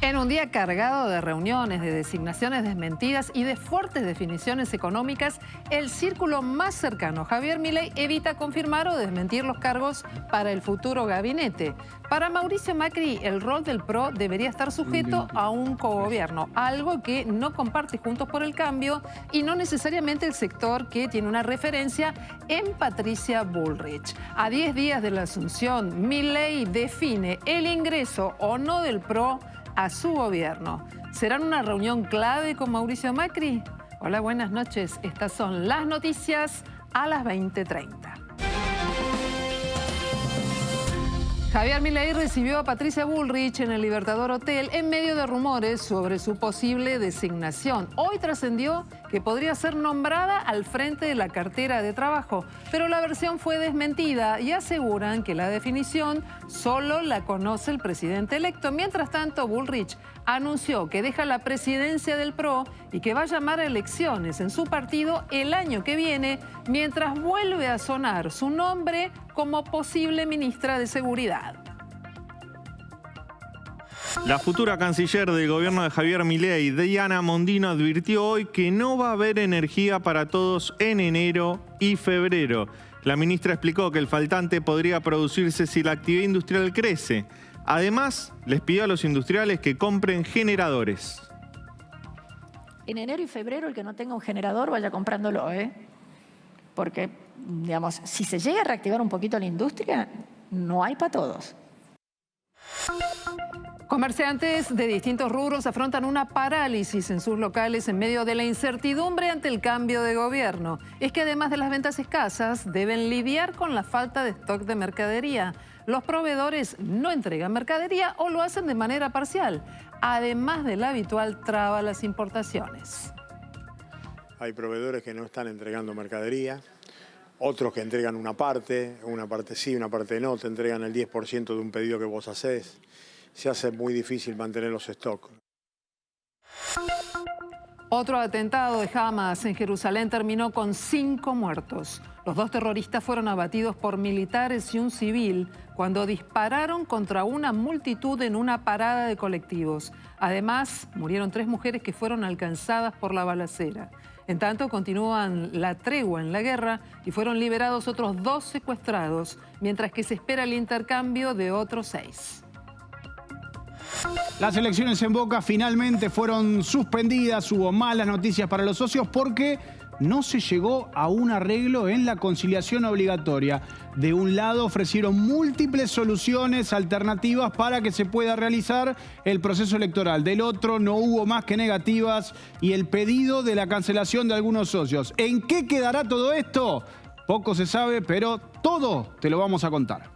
En un día cargado de reuniones, de designaciones desmentidas y de fuertes definiciones económicas, el círculo más cercano, Javier Milei, evita confirmar o desmentir los cargos para el futuro gabinete. Para Mauricio Macri, el rol del PRO debería estar sujeto a un cogobierno, algo que no comparte Juntos por el Cambio y no necesariamente el sector que tiene una referencia en Patricia Bullrich. A 10 días de la asunción, Milei define el ingreso o no del PRO a su gobierno. ¿Será una reunión clave con Mauricio Macri? Hola, buenas noches. Estas son las noticias a las 20:30. Javier Milei recibió a Patricia Bullrich en el Libertador Hotel en medio de rumores sobre su posible designación. Hoy trascendió que podría ser nombrada al frente de la cartera de trabajo, pero la versión fue desmentida y aseguran que la definición solo la conoce el presidente electo. Mientras tanto, Bullrich anunció que deja la presidencia del PRO y que va a llamar a elecciones en su partido el año que viene, mientras vuelve a sonar su nombre como posible ministra de Seguridad. La futura canciller del gobierno de Javier Milei, Diana Mondino, advirtió hoy que no va a haber energía para todos en enero y febrero. La ministra explicó que el faltante podría producirse si la actividad industrial crece. Además, les pidió a los industriales que compren generadores. En enero y febrero, el que no tenga un generador vaya comprándolo, porque, digamos, si se llega a reactivar un poquito la industria, no hay para todos. Comerciantes de distintos rubros afrontan una parálisis en sus locales en medio de la incertidumbre ante el cambio de gobierno. Es que además de las ventas escasas, deben lidiar con la falta de stock de mercadería. Los proveedores no entregan mercadería o lo hacen de manera parcial, además de la habitual traba a las importaciones. Hay proveedores que no están entregando mercadería, otros que entregan una parte sí, una parte no, te entregan el 10% de un pedido que vos hacés. Se hace muy difícil mantener los stocks. Otro atentado de Hamas en Jerusalén terminó con 5 muertos. Los 2 terroristas fueron abatidos por militares y un civil cuando dispararon contra una multitud en una parada de colectivos. Además, murieron 3 mujeres que fueron alcanzadas por la balacera. En tanto, continúan la tregua en la guerra y fueron liberados otros 2 secuestrados, mientras que se espera el intercambio de otros 6. Las elecciones en Boca finalmente fueron suspendidas. Hubo malas noticias para los socios porque no se llegó a un arreglo en la conciliación obligatoria. De un lado ofrecieron múltiples soluciones alternativas para que se pueda realizar el proceso electoral. Del otro no hubo más que negativas y el pedido de la cancelación de algunos socios. ¿En qué quedará todo esto? Poco se sabe, pero todo te lo vamos a contar.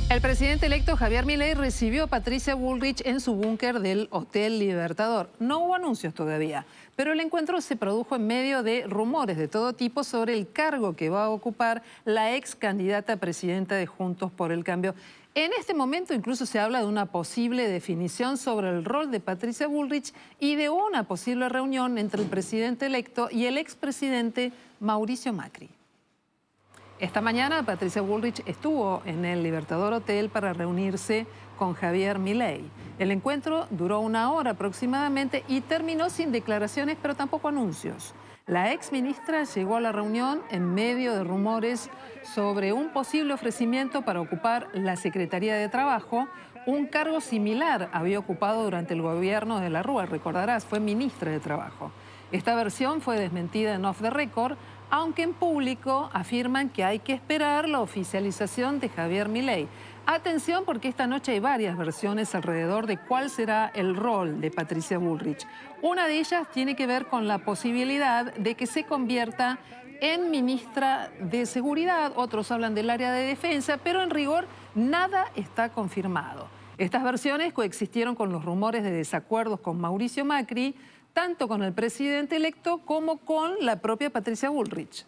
El presidente electo Javier Milei recibió a Patricia Bullrich en su búnker del Hotel Libertador. No hubo anuncios todavía, pero el encuentro se produjo en medio de rumores de todo tipo sobre el cargo que va a ocupar la ex candidata a presidenta de Juntos por el Cambio. En este momento incluso se habla de una posible definición sobre el rol de Patricia Bullrich y de una posible reunión entre el presidente electo y el expresidente Mauricio Macri. Esta mañana Patricia Bullrich estuvo en el Libertador Hotel para reunirse con Javier Milei. El encuentro duró 1 hora aproximadamente y terminó sin declaraciones, pero tampoco anuncios. La exministra llegó a la reunión en medio de rumores sobre un posible ofrecimiento para ocupar la Secretaría de Trabajo. Un cargo similar había ocupado durante el gobierno de la Rúa, recordarás, fue ministra de Trabajo. Esta versión fue desmentida en Off the Record, aunque en público afirman que hay que esperar la oficialización de Javier Milei. Atención, porque esta noche hay varias versiones alrededor de cuál será el rol de Patricia Bullrich. Una de ellas tiene que ver con la posibilidad de que se convierta en ministra de Seguridad. Otros hablan del área de defensa, pero en rigor nada está confirmado. Estas versiones coexistieron con los rumores de desacuerdos con Mauricio Macri, tanto con el presidente electo como con la propia Patricia Bullrich.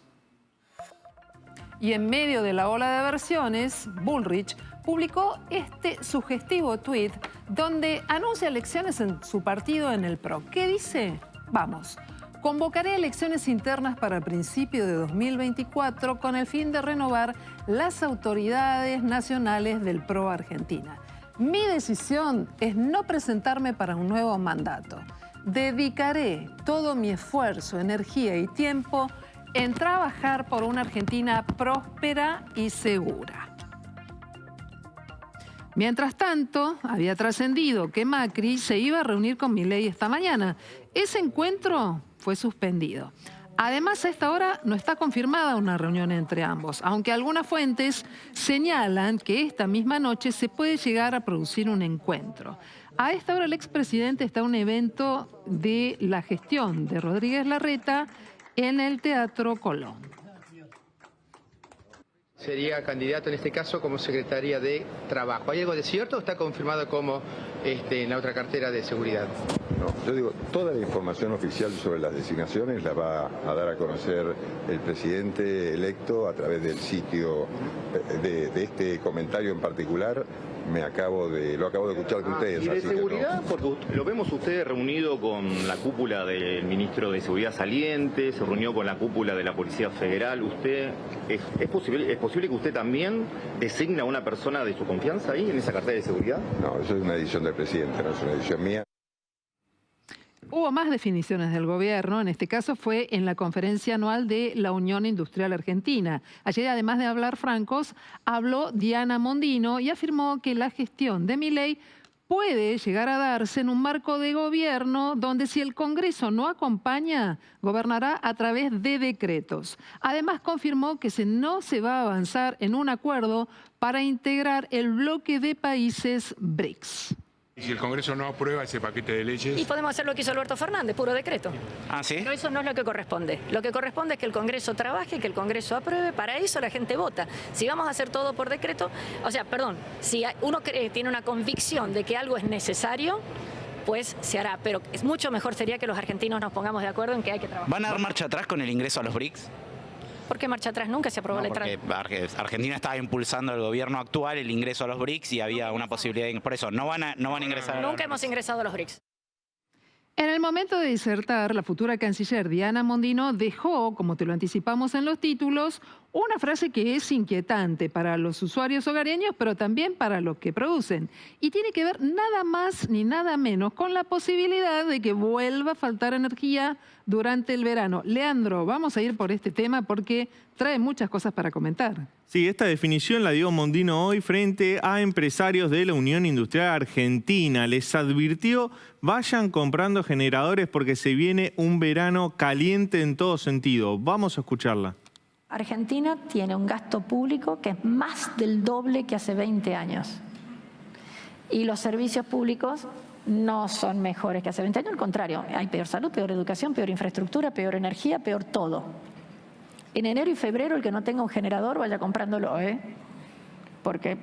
Y en medio de la ola de versiones, Bullrich publicó este sugestivo tuit donde anuncia elecciones en su partido en el PRO. ¿Qué dice? Vamos. Convocaré elecciones internas para principios de 2024 con el fin de renovar las autoridades nacionales del PRO Argentina. Mi decisión es no presentarme para un nuevo mandato. Dedicaré todo mi esfuerzo, energía y tiempo en trabajar por una Argentina próspera y segura. Mientras tanto, había trascendido que Macri se iba a reunir con Milei esta mañana. Ese encuentro fue suspendido. Además, a esta hora no está confirmada una reunión entre ambos, aunque algunas fuentes señalan que esta misma noche se puede llegar a producir un encuentro. A esta hora el expresidente está en un evento de la gestión de Rodríguez Larreta en el Teatro Colón. Sería candidato en este caso como secretaria de Trabajo. ¿Hay algo de cierto o está confirmado como en la otra cartera de seguridad? No, yo digo, toda la información oficial sobre las designaciones la va a dar a conocer el presidente electo a través del sitio de este comentario en particular. Lo acabo de escuchar de ustedes. ¿Y de así seguridad? Que no. Porque lo vemos usted reunido con la cúpula del ministro de Seguridad saliente, se reunió con la cúpula de la Policía Federal. ¿Usted es posible que usted también designe a una persona de su confianza ahí en esa cartera de seguridad? No, eso es una decisión del presidente, no es una decisión mía. Hubo más definiciones del gobierno, en este caso fue en la conferencia anual de la Unión Industrial Argentina. Ayer, además de hablar francos, habló Diana Mondino y afirmó que la gestión de Milei puede llegar a darse en un marco de gobierno donde si el Congreso no acompaña, gobernará a través de decretos. Además, confirmó que no se va a avanzar en un acuerdo para integrar el bloque de países BRICS. Y si el Congreso no aprueba ese paquete de leyes... Y podemos hacer lo que hizo Alberto Fernández, puro decreto. ¿Ah, sí? Pero eso no es lo que corresponde. Lo que corresponde es que el Congreso trabaje, que el Congreso apruebe. Para eso la gente vota. Si vamos a hacer todo por decreto, si uno tiene una convicción de que algo es necesario, pues se hará. Pero mucho mejor sería que los argentinos nos pongamos de acuerdo en que hay que trabajar. ¿Van a dar marcha atrás con el ingreso a los BRICS? ¿Por qué marcha atrás? Nunca se aprobó la entrada. Porque Argentina estaba impulsando el gobierno actual el ingreso a los BRICS y había una posibilidad de... Por eso, no van a ingresar. Nunca hemos ingresado a los BRICS. En el momento de disertar, la futura canciller Diana Mondino dejó, como te lo anticipamos en los títulos, una frase que es inquietante para los usuarios hogareños, pero también para los que producen. Y tiene que ver nada más ni nada menos con la posibilidad de que vuelva a faltar energía durante el verano. Leandro, vamos a ir por este tema porque trae muchas cosas para comentar. Sí, esta definición la dio Mondino hoy frente a empresarios de la Unión Industrial Argentina. Les advirtió, vayan comprando generadores porque se viene un verano caliente en todo sentido. Vamos a escucharla. Argentina tiene un gasto público que es más del doble que hace 20 años. Y los servicios públicos no son mejores que hace 20 años, al contrario. Hay peor salud, peor educación, peor infraestructura, peor energía, peor todo. En enero y febrero el que no tenga un generador vaya comprándolo, porque,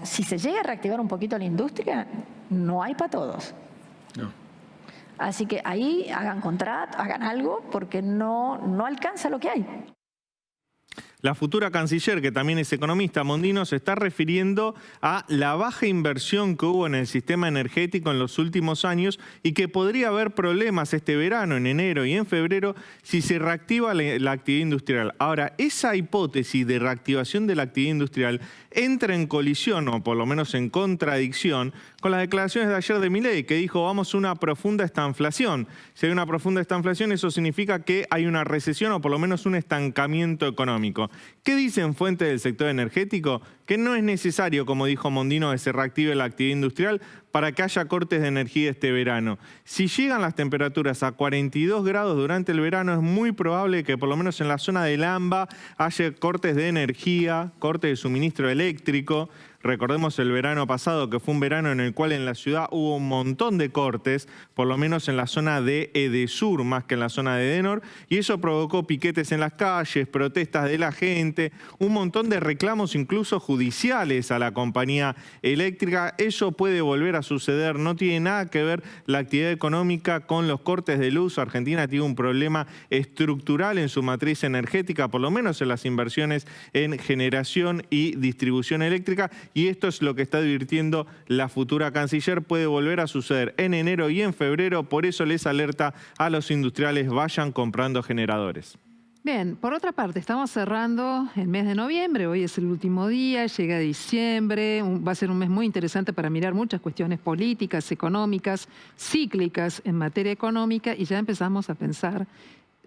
si se llega a reactivar un poquito la industria, no hay para todos. No. Así que ahí hagan contrato, hagan algo, porque no alcanza lo que hay. La futura canciller, que también es economista, Mondino, se está refiriendo a la baja inversión que hubo en el sistema energético en los últimos años y que podría haber problemas este verano, en enero y en febrero, si se reactiva la actividad industrial. Ahora, esa hipótesis de reactivación de la actividad industrial entra en colisión, o por lo menos en contradicción, con las declaraciones de ayer de Milei, que dijo, vamos a una profunda estanflación. Si hay una profunda estanflación, eso significa que hay una recesión o por lo menos un estancamiento económico. ¿Qué dicen fuentes del sector energético? Que no es necesario, como dijo Mondino, que se reactive la actividad industrial para que haya cortes de energía este verano. Si llegan las temperaturas a 42 grados durante el verano, es muy probable que por lo menos en la zona del AMBA haya cortes de energía, cortes de suministro eléctrico. Recordemos el verano pasado, que fue un verano en el cual en la ciudad hubo un montón de cortes, por lo menos en la zona de Edesur más que en la zona de Edenor, y eso provocó piquetes en las calles, protestas de la gente, un montón de reclamos incluso judiciales perjudiciales a la compañía eléctrica. Eso puede volver a suceder, no tiene nada que ver la actividad económica con los cortes de luz. Argentina tiene un problema estructural en su matriz energética, por lo menos en las inversiones en generación y distribución eléctrica, y esto es lo que está advirtiendo la futura canciller. Puede volver a suceder en enero y en febrero, por eso les alerta a los industriales: vayan comprando generadores. Bien, por otra parte, estamos cerrando el mes de noviembre, hoy es el último día, llega diciembre, va a ser un mes muy interesante para mirar muchas cuestiones políticas, económicas, cíclicas en materia económica, y ya empezamos a pensar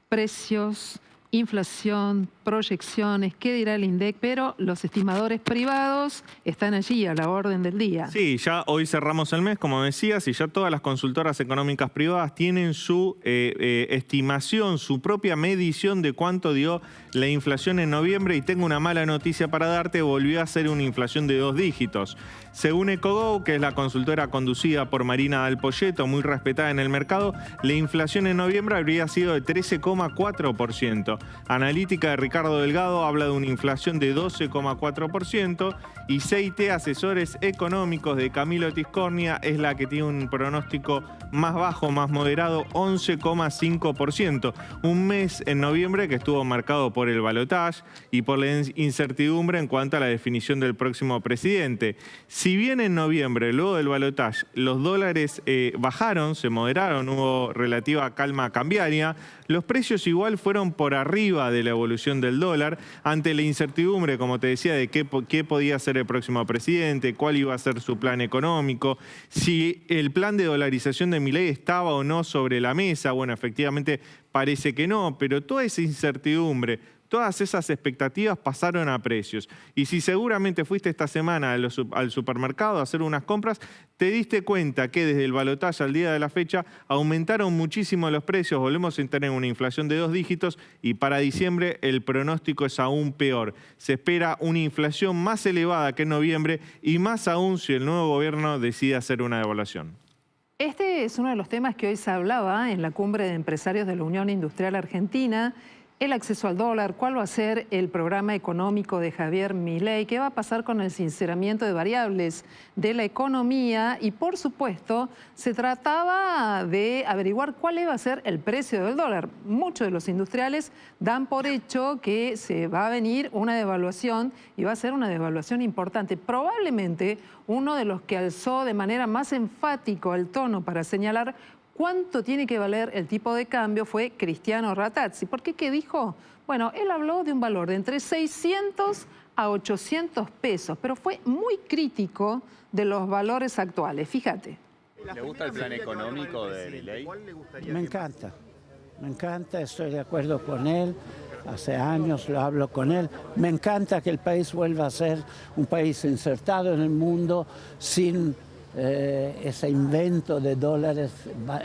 precios, inflación, proyecciones, qué dirá el INDEC, pero los estimadores privados están allí a la orden del día. Sí, ya hoy cerramos el mes, como decías, y ya todas las consultoras económicas privadas tienen su estimación, su propia medición de cuánto dio la inflación en noviembre, y tengo una mala noticia para darte: volvió a ser una inflación de 2 dígitos. Según Ecogo, que es la consultora conducida por Marina Dal Poyetto, muy respetada en el mercado, la inflación en noviembre habría sido de 13,4%. Analítica de Ricardo Delgado habla de una inflación de 12,4%, y CIT, Asesores Económicos de Camilo Tiscornia, es la que tiene un pronóstico más bajo, más moderado, 11,5%. Un mes en noviembre que estuvo marcado por el balotaje y por la incertidumbre en cuanto a la definición del próximo presidente. Si bien en noviembre, luego del balotaje, los dólares bajaron, se moderaron, hubo relativa calma cambiaria, los precios igual fueron por arriba de la evolución del dólar ante la incertidumbre, como te decía, de qué podía ser el próximo presidente, cuál iba a ser su plan económico, si el plan de dolarización de Milei estaba o no sobre la mesa. Bueno, efectivamente parece que no, pero toda esa incertidumbre, todas esas expectativas pasaron a precios. Y si seguramente fuiste esta semana al supermercado a hacer unas compras, te diste cuenta que desde el balotaje al día de la fecha aumentaron muchísimo los precios. Volvemos a tener una inflación de 2 dígitos, y para diciembre el pronóstico es aún peor. Se espera una inflación más elevada que en noviembre, y más aún si el nuevo gobierno decide hacer una devaluación. Este es uno de los temas que hoy se hablaba en la cumbre de empresarios de la Unión Industrial Argentina. El acceso al dólar, cuál va a ser el programa económico de Javier Milei, qué va a pasar con el sinceramiento de variables de la economía, y por supuesto se trataba de averiguar cuál iba a ser el precio del dólar. Muchos de los industriales dan por hecho que se va a venir una devaluación, y va a ser una devaluación importante. Probablemente uno de los que alzó de manera más enfática el tono para señalar cuánto tiene que valer el tipo de cambio fue Cristiano Rattazzi. ¿Por qué? ¿Qué dijo? Bueno, él habló de un valor de entre 600 a 800 pesos, pero fue muy crítico de los valores actuales. Fíjate. ¿Le gusta el plan económico de Milei? Me encanta, estoy de acuerdo con él. Hace años lo hablo con él. Me encanta que el país vuelva a ser un país insertado en el mundo, sin ese invento de dólares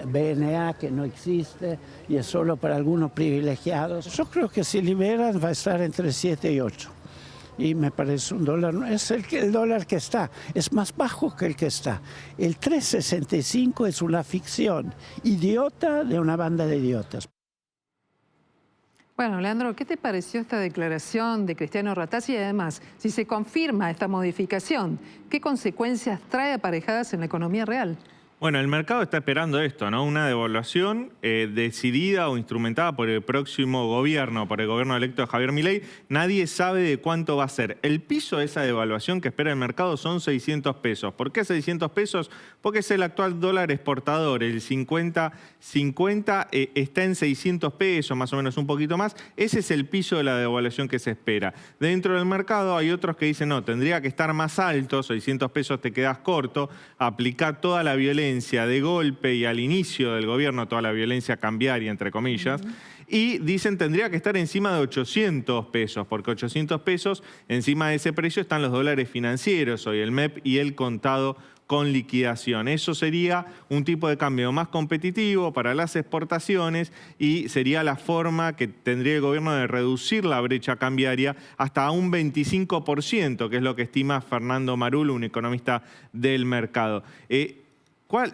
BNA que no existe y es solo para algunos privilegiados. Yo creo que si liberan va a estar entre 7 y 8. Y me parece un dólar, es el dólar que está, es más bajo que el que está. El 3.65 es una ficción idiota de una banda de idiotas. Bueno, Leandro, ¿qué te pareció esta declaración de Cristiano Rattazzi? Y además, si se confirma esta modificación, ¿qué consecuencias trae aparejadas en la economía real? Bueno, el mercado está esperando esto, ¿no? Una devaluación decidida o instrumentada por el próximo gobierno, por el gobierno electo de Javier Milei. Nadie sabe de cuánto va a ser. El piso de esa devaluación que espera el mercado son 600 pesos. ¿Por qué 600 pesos? Porque es el actual dólar exportador. El 50-50 está en 600 pesos, más o menos un poquito más. Ese es el piso de la devaluación que se espera. Dentro del mercado hay otros que dicen, no, tendría que estar más alto, 600 pesos te quedas corto, aplica toda la violencia de golpe y al inicio del gobierno, toda la violencia cambiaria, entre comillas, y dicen tendría que estar encima de 800 pesos, porque 800 pesos, encima de ese precio están los dólares financieros, hoy el MEP y el contado con liquidación. Eso sería un tipo de cambio más competitivo para las exportaciones, y sería la forma que tendría el gobierno de reducir la brecha cambiaria hasta un 25%, que es lo que estima Fernando Marul, un economista del mercado.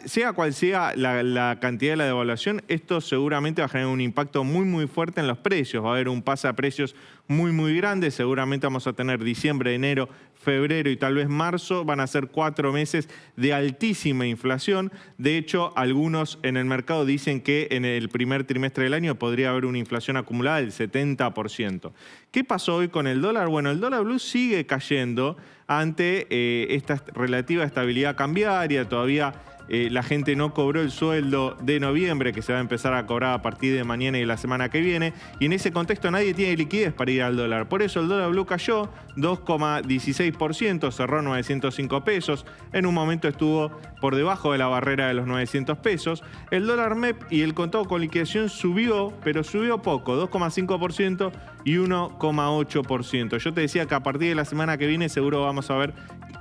Sea cual sea la cantidad de la devaluación, esto seguramente va a generar un impacto muy fuerte en los precios. Va a haber un pase a precios muy grande. Seguramente vamos a tener diciembre, enero, febrero y tal vez marzo van a ser 4 meses de altísima inflación. De hecho, algunos en el mercado dicen que en el primer trimestre del año podría haber una inflación acumulada del 70%. ¿Qué pasó hoy con el dólar? Bueno, el dólar blue sigue cayendo ante esta relativa estabilidad cambiaria. Todavía la gente no cobró el sueldo de noviembre, que se va a empezar a cobrar a partir de mañana y la semana que viene. Y en ese contexto nadie tiene liquidez para ir al dólar. Por eso el dólar blue cayó 2,16%, cerró 905 pesos. En un momento estuvo por debajo de la barrera de los 900 pesos. El dólar MEP y el contado con liquidación subió, pero subió poco, 2,5% y 1,8%. Yo te decía que a partir de la semana que viene seguro vamos a ver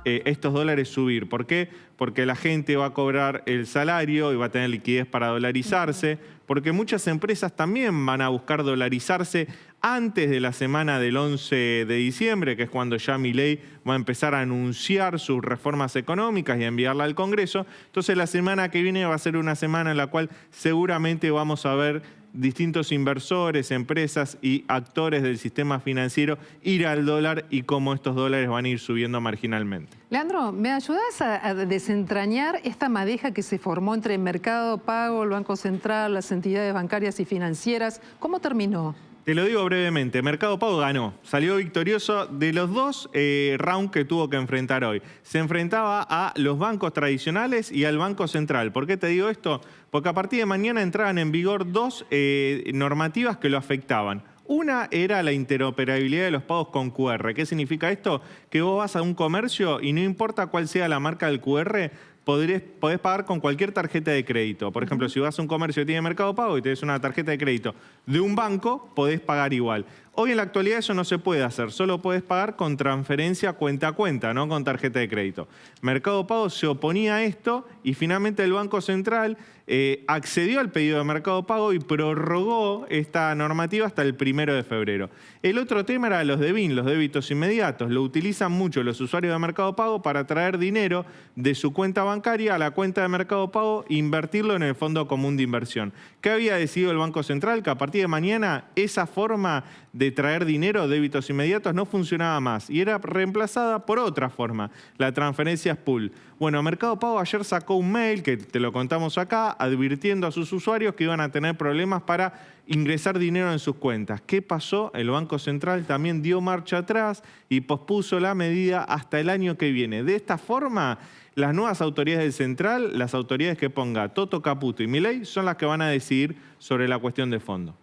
estos dólares subir. ¿Por qué? Porque la gente va a cobrar el salario y va a tener liquidez para dolarizarse, porque muchas empresas también van a buscar dolarizarse antes de la semana del 11 de diciembre, que es cuando ya Milei va a empezar a anunciar sus reformas económicas y a enviarla al Congreso. Entonces la semana que viene va a ser una semana en la cual seguramente vamos a ver distintos inversores, empresas y actores del sistema financiero ir al dólar y cómo estos dólares van a ir subiendo marginalmente. Leandro, ¿me ayudas a desentrañar esta madeja que se formó entre Mercado Pago, el Banco Central, las entidades bancarias y financieras? ¿Cómo terminó? Te lo digo brevemente, Mercado Pago ganó, salió victorioso de los dos rounds que tuvo que enfrentar hoy. Se enfrentaba a los bancos tradicionales y al Banco Central. ¿Por qué te digo esto? Porque a partir de mañana entraban en vigor dos normativas que lo afectaban. Una era la interoperabilidad de los pagos con QR. ¿Qué significa esto? Que vos vas a un comercio y no importa cuál sea la marca del QR, podés pagar con cualquier tarjeta de crédito. Por ejemplo, si vas a un comercio que tiene Mercado Pago y tenés una tarjeta de crédito de un banco, podés pagar igual. Hoy en la actualidad eso no se puede hacer, solo podés pagar con transferencia cuenta a cuenta, no con tarjeta de crédito. Mercado Pago se oponía a esto y finalmente el Banco Central accedió al pedido de Mercado Pago y prorrogó esta normativa hasta el 1 de febrero. El otro tema era los DEBIN, los débitos inmediatos. Lo utilizan mucho los usuarios de Mercado Pago para traer dinero de su cuenta bancaria a la cuenta de Mercado Pago e invertirlo en el Fondo Común de Inversión. ¿Qué había decidido el Banco Central? Que a partir de mañana esa forma de traer dinero, débitos inmediatos, no funcionaba más y era reemplazada por otra forma, la transferencia pool. Bueno, Mercado Pago ayer sacó un mail, que te lo contamos acá, advirtiendo a sus usuarios que iban a tener problemas para ingresar dinero en sus cuentas. ¿Qué pasó? El Banco Central también dio marcha atrás y pospuso la medida hasta el año que viene. De esta forma, las nuevas autoridades del Central, las autoridades que ponga Toto Caputo y Milei, son las que van a decidir sobre la cuestión de fondo.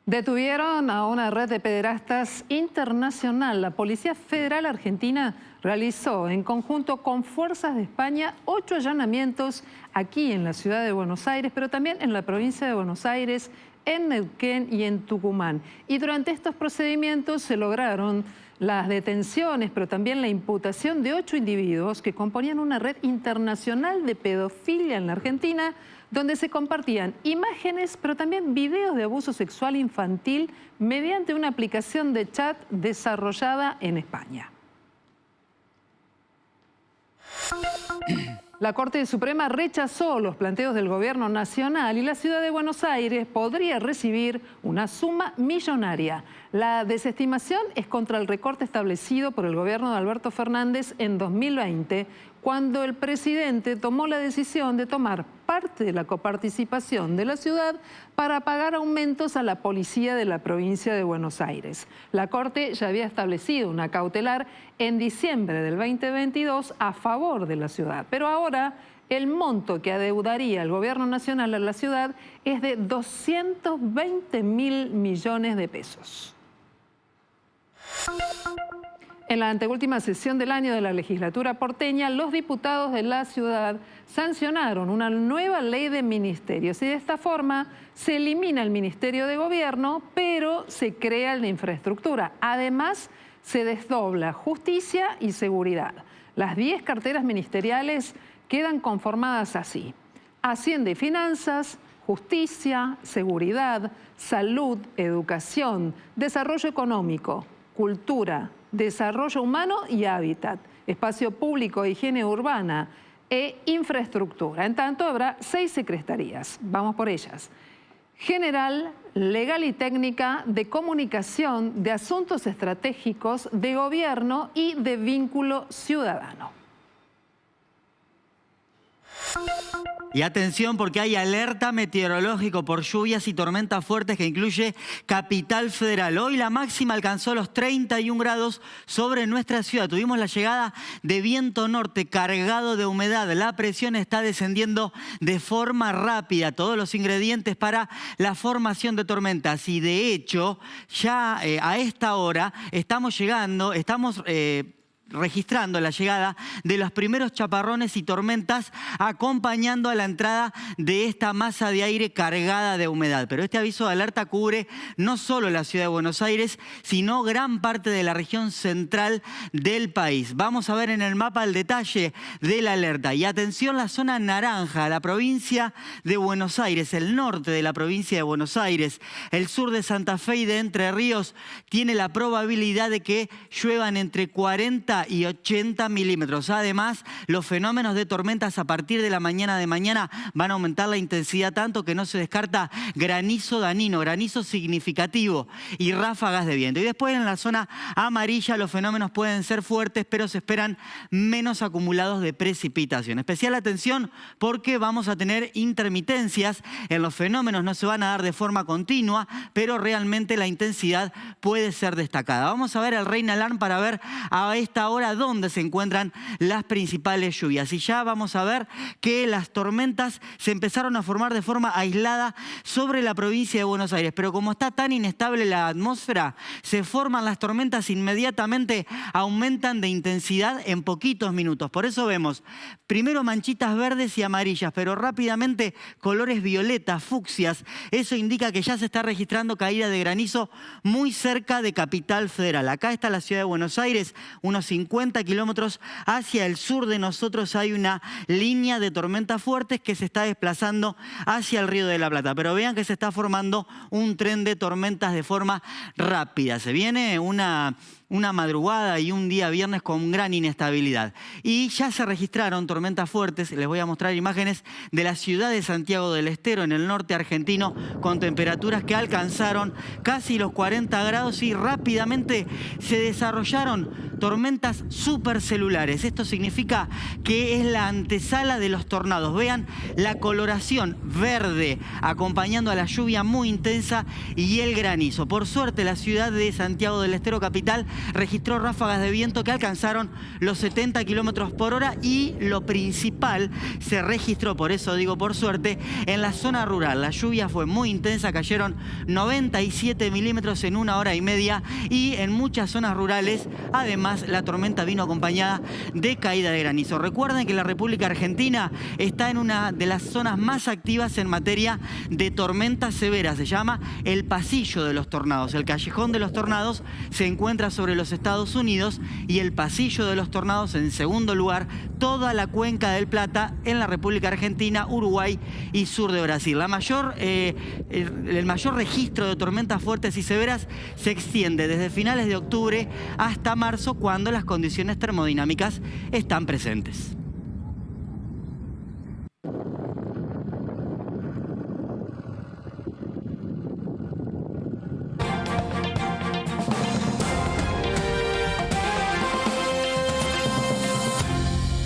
Detuvieron a una red de pederastas internacional. La Policía Federal Argentina realizó en conjunto con fuerzas de España 8 allanamientos aquí en la ciudad de Buenos Aires, pero también en la provincia de Buenos Aires, en Neuquén y en Tucumán. Y durante estos procedimientos se lograron las detenciones, pero también la imputación de 8 individuos que componían una red internacional de pedofilia en la Argentina, donde se compartían imágenes, pero también videos de abuso sexual infantil mediante una aplicación de chat desarrollada en España. La Corte Suprema rechazó los planteos del Gobierno Nacional y la ciudad de Buenos Aires podría recibir una suma millonaria. La desestimación es contra el recorte establecido por el gobierno de Alberto Fernández en 2020, cuando el presidente tomó la decisión de tomar parte de la coparticipación de la ciudad para pagar aumentos a la policía de la provincia de Buenos Aires. La Corte ya había establecido una cautelar en diciembre del 2022 a favor de la ciudad, pero ahora el monto que adeudaría el gobierno nacional a la ciudad es de 220.000 millones de pesos. En la anteúltima sesión del año de la legislatura porteña, los diputados de la ciudad sancionaron una nueva ley de ministerios y de esta forma se elimina el Ministerio de Gobierno, pero se crea el de Infraestructura. Además, se desdobla Justicia y Seguridad. Las 10 carteras ministeriales quedan conformadas así: Hacienda y Finanzas, Justicia, Seguridad, Salud, Educación, Desarrollo Económico, Cultura, Desarrollo Humano y Hábitat, Espacio Público, Higiene Urbana e Infraestructura. En tanto, habrá 6 secretarías. Vamos por ellas. general, legal y técnica, de comunicación, de asuntos estratégicos, de gobierno y de vínculo ciudadano. Y atención porque hay alerta meteorológico por lluvias y tormentas fuertes que incluye Capital Federal. Hoy la máxima alcanzó los 31 grados sobre nuestra ciudad. Tuvimos la llegada de viento norte cargado de humedad. La presión está descendiendo de forma rápida. Todos los ingredientes para la formación de tormentas. Y de hecho, ya a esta hora estamos registrando la llegada de los primeros chaparrones y tormentas acompañando a la entrada de esta masa de aire cargada de humedad. Pero este aviso de alerta cubre no solo la ciudad de Buenos Aires, sino gran parte de la región central del país. Vamos a ver en el mapa el detalle de la alerta. Y atención, la zona naranja, la provincia de Buenos Aires, el norte de la provincia de Buenos Aires, el sur de Santa Fe y de Entre Ríos, tiene la probabilidad de que lluevan entre 40 y 80 milímetros. Además, los fenómenos de tormentas a partir de la mañana de mañana van a aumentar la intensidad tanto que no se descarta granizo danino, granizo significativo y ráfagas de viento. Y después en la zona amarilla los fenómenos pueden ser fuertes, pero se esperan menos acumulados de precipitación. Especial atención porque vamos a tener intermitencias en los fenómenos, no se van a dar de forma continua, pero realmente la intensidad puede ser destacada. Vamos a ver el Rain Alarm para ver a esta hora dónde se encuentran las principales lluvias. Y ya vamos a ver que las tormentas se empezaron a formar de forma aislada sobre la provincia de Buenos Aires. Pero como está tan inestable la atmósfera, se forman las tormentas inmediatamente, aumentan de intensidad en poquitos minutos. Por eso vemos primero manchitas verdes y amarillas, pero rápidamente colores violetas, fucsias. Eso indica que ya se está registrando caída de granizo muy cerca de Capital Federal. Acá está la ciudad de Buenos Aires, unos 50 kilómetros hacia el sur de nosotros hay una línea de tormentas fuertes que se está desplazando hacia el Río de la Plata. Pero vean que se está formando un tren de tormentas de forma rápida. Se viene una madrugada y un día viernes con gran inestabilidad. Y ya se registraron tormentas fuertes. Les voy a mostrar imágenes de la ciudad de Santiago del Estero, en el norte argentino, con temperaturas que alcanzaron casi los 40 grados y rápidamente se desarrollaron tormentas supercelulares. Esto significa que es la antesala de los tornados. Vean la coloración verde acompañando a la lluvia muy intensa y el granizo. Por suerte, la ciudad de Santiago del Estero capital registró ráfagas de viento que alcanzaron los 70 kilómetros por hora y lo principal se registró, por eso digo por suerte, en la zona rural. La lluvia fue muy intensa, cayeron 97 milímetros en 1 hora y media y en muchas zonas rurales, además, la tormenta vino acompañada de caída de granizo. Recuerden que la República Argentina está en una de las zonas más activas en materia de tormentas severas. Se llama el pasillo de los tornados. El callejón de los tornados se encuentra sobre los Estados Unidos y el pasillo de los tornados en segundo lugar, toda la cuenca del Plata en la República Argentina, Uruguay y sur de Brasil. El mayor registro de tormentas fuertes y severas se extiende desde finales de octubre hasta marzo, cuando las condiciones termodinámicas están presentes.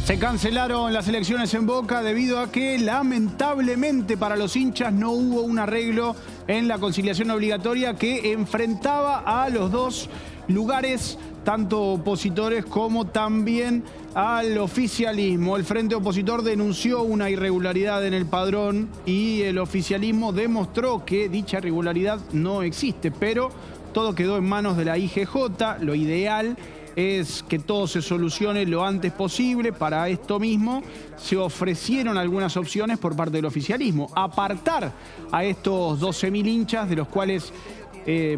Se cancelaron las elecciones en Boca debido a que, lamentablemente para los hinchas, no hubo un arreglo en la conciliación obligatoria que enfrentaba a los dos lugares, tanto opositores como también al oficialismo. El frente opositor denunció una irregularidad en el padrón y el oficialismo demostró que dicha irregularidad no existe, pero todo quedó en manos de la IGJ. Lo ideal es que todo se solucione lo antes posible. Para esto mismo se ofrecieron algunas opciones por parte del oficialismo. Apartar a estos 12.000 hinchas, de los cuales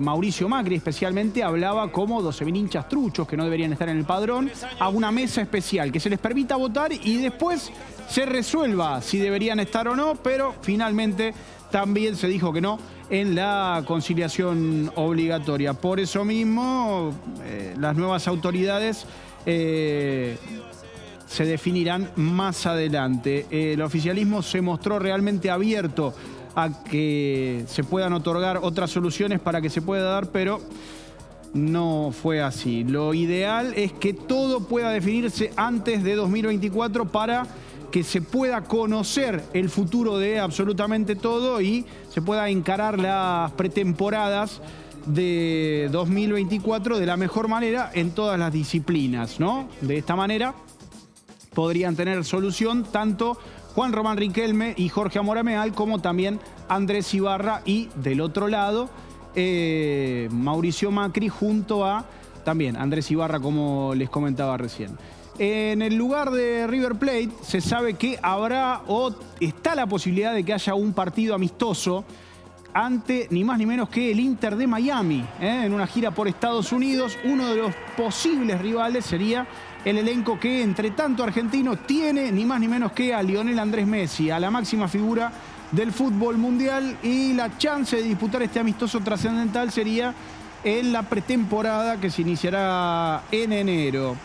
Mauricio Macri especialmente hablaba como 12.000 hinchas truchos que no deberían estar en el padrón, a una mesa especial que se les permita votar y después se resuelva si deberían estar o no, pero finalmente también se dijo que no en la conciliación obligatoria. Por eso mismo, las nuevas autoridades se definirán más adelante. El oficialismo se mostró realmente abierto a que se puedan otorgar otras soluciones para que se pueda dar, pero no fue así. Lo ideal es que todo pueda definirse antes de 2024 para que se pueda conocer el futuro de absolutamente todo y se pueda encarar las pretemporadas de 2024 de la mejor manera en todas las disciplinas, ¿no? De esta manera podrían tener solución tanto Juan Román Riquelme y Jorge Amorameal como también Andrés Ibarra y del otro lado Mauricio Macri junto a también Andrés Ibarra, como les comentaba recién. En el lugar de River Plate se sabe que habrá o está la posibilidad de que haya un partido amistoso ante ni más ni menos que el Inter de Miami, en una gira por Estados Unidos. Uno de los posibles rivales sería el elenco que, entre tanto argentino, tiene ni más ni menos que a Lionel Andrés Messi, a la máxima figura del fútbol mundial, y la chance de disputar este amistoso trascendental sería en la pretemporada que se iniciará en enero.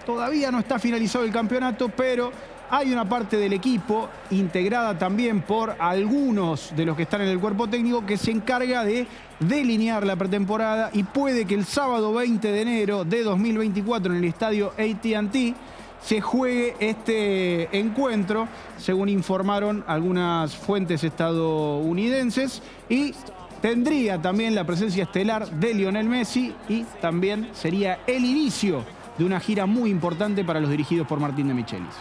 Todavía no está finalizado el campeonato, pero hay una parte del equipo, integrada también por algunos de los que están en el cuerpo técnico, que se encarga de delinear la pretemporada, y puede que el sábado 20 de enero de 2024 en el estadio AT&T se juegue este encuentro, según informaron algunas fuentes estadounidenses, y tendría también la presencia estelar de Lionel Messi, y también sería el inicio de una gira muy importante para los dirigidos por Martín de Michelis.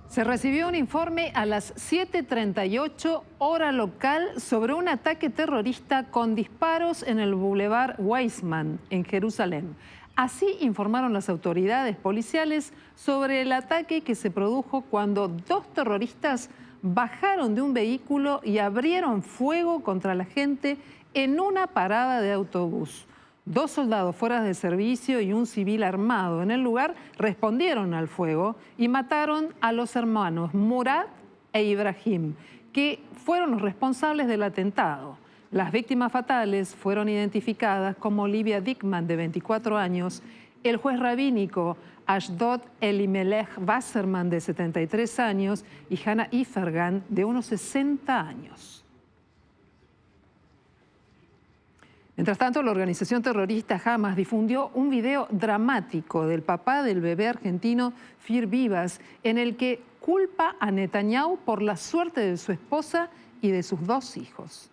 Se recibió un informe a las 7:38 hora local sobre un ataque terrorista con disparos en el Boulevard Weizmann, en Jerusalén. Así informaron las autoridades policiales sobre el ataque que se produjo cuando dos terroristas bajaron de un vehículo y abrieron fuego contra la gente en una parada de autobús. Dos soldados fuera de servicio y un civil armado en el lugar respondieron al fuego y mataron a los hermanos Murat e Ibrahim, que fueron los responsables del atentado. Las víctimas fatales fueron identificadas como Olivia Dickman, de 24 años, el juez rabínico Ashdod Elimelech Wasserman, de 73 años, y Hannah Ifergan, de unos 60 años. Mientras tanto, la organización terrorista Hamas difundió un video dramático del papá del bebé argentino Fir Vivas, en el que culpa a Netanyahu por la suerte de su esposa y de sus dos hijos.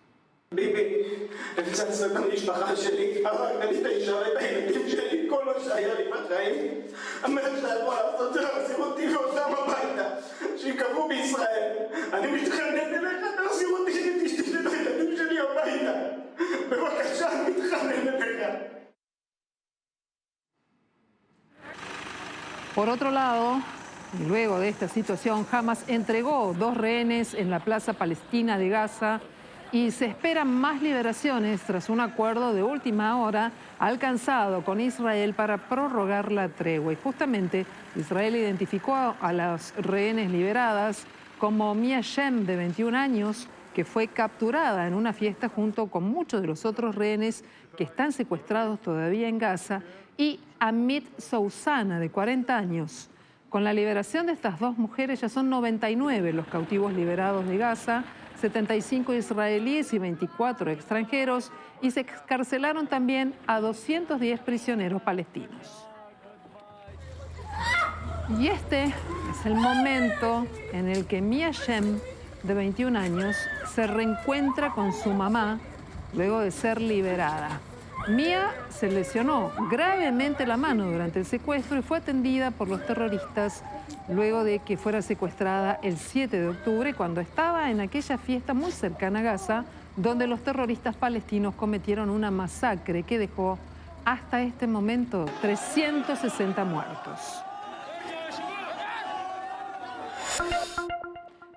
Por otro lado, y luego de esta situación, Hamas entregó 2 rehenes en la plaza palestina de Gaza y se esperan más liberaciones tras un acuerdo de última hora alcanzado con Israel para prorrogar la tregua. Y justamente Israel identificó a las rehenes liberadas como Mia Shem, de 21 años, que fue capturada en una fiesta junto con muchos de los otros rehenes que están secuestrados todavía en Gaza, y Amit Sousana, de 40 años. Con la liberación de estas dos mujeres ya son 99 los cautivos liberados de Gaza, 75 israelíes y 24 extranjeros, y se excarcelaron también a 210 prisioneros palestinos. Y este es el momento en el que Mia Shem, de 21 años, se reencuentra con su mamá luego de ser liberada. Mia se lesionó gravemente la mano durante el secuestro y fue atendida por los terroristas luego de que fuera secuestrada el 7 de octubre, cuando estaba en aquella fiesta muy cercana a Gaza, donde los terroristas palestinos cometieron una masacre que dejó hasta este momento 360 muertos.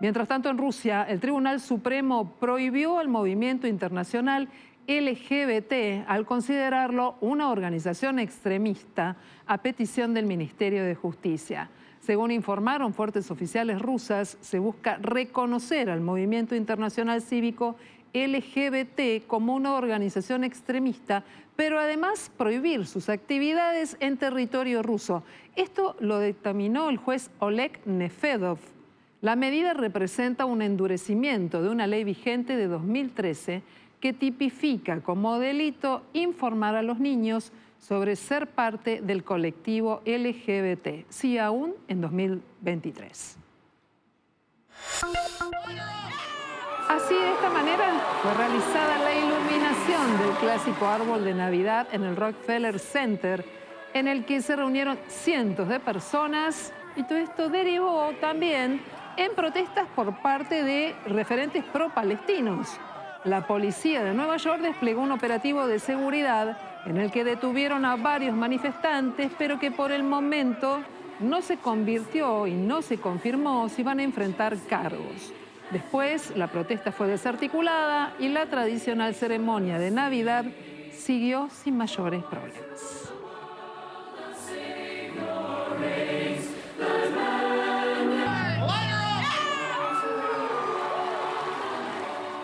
Mientras tanto, en Rusia, el Tribunal Supremo prohibió al movimiento internacional LGBT al considerarlo una organización extremista a petición del Ministerio de Justicia. Según informaron fuentes oficiales rusas, se busca reconocer al movimiento internacional cívico LGBT como una organización extremista, pero además prohibir sus actividades en territorio ruso. Esto lo dictaminó el juez Oleg Nefedov. La medida representa un endurecimiento de una ley vigente de 2013 que tipifica como delito informar a los niños sobre ser parte del colectivo LGBT, sí aún en 2023. Así, de esta manera, fue realizada la iluminación del clásico árbol de Navidad en el Rockefeller Center, en el que se reunieron cientos de personas, y todo esto derivó también en protestas por parte de referentes pro-palestinos. La policía de Nueva York desplegó un operativo de seguridad en el que detuvieron a varios manifestantes, pero que por el momento no se convirtió y no se confirmó si van a enfrentar cargos. Después, la protesta fue desarticulada y la tradicional ceremonia de Navidad siguió sin mayores problemas.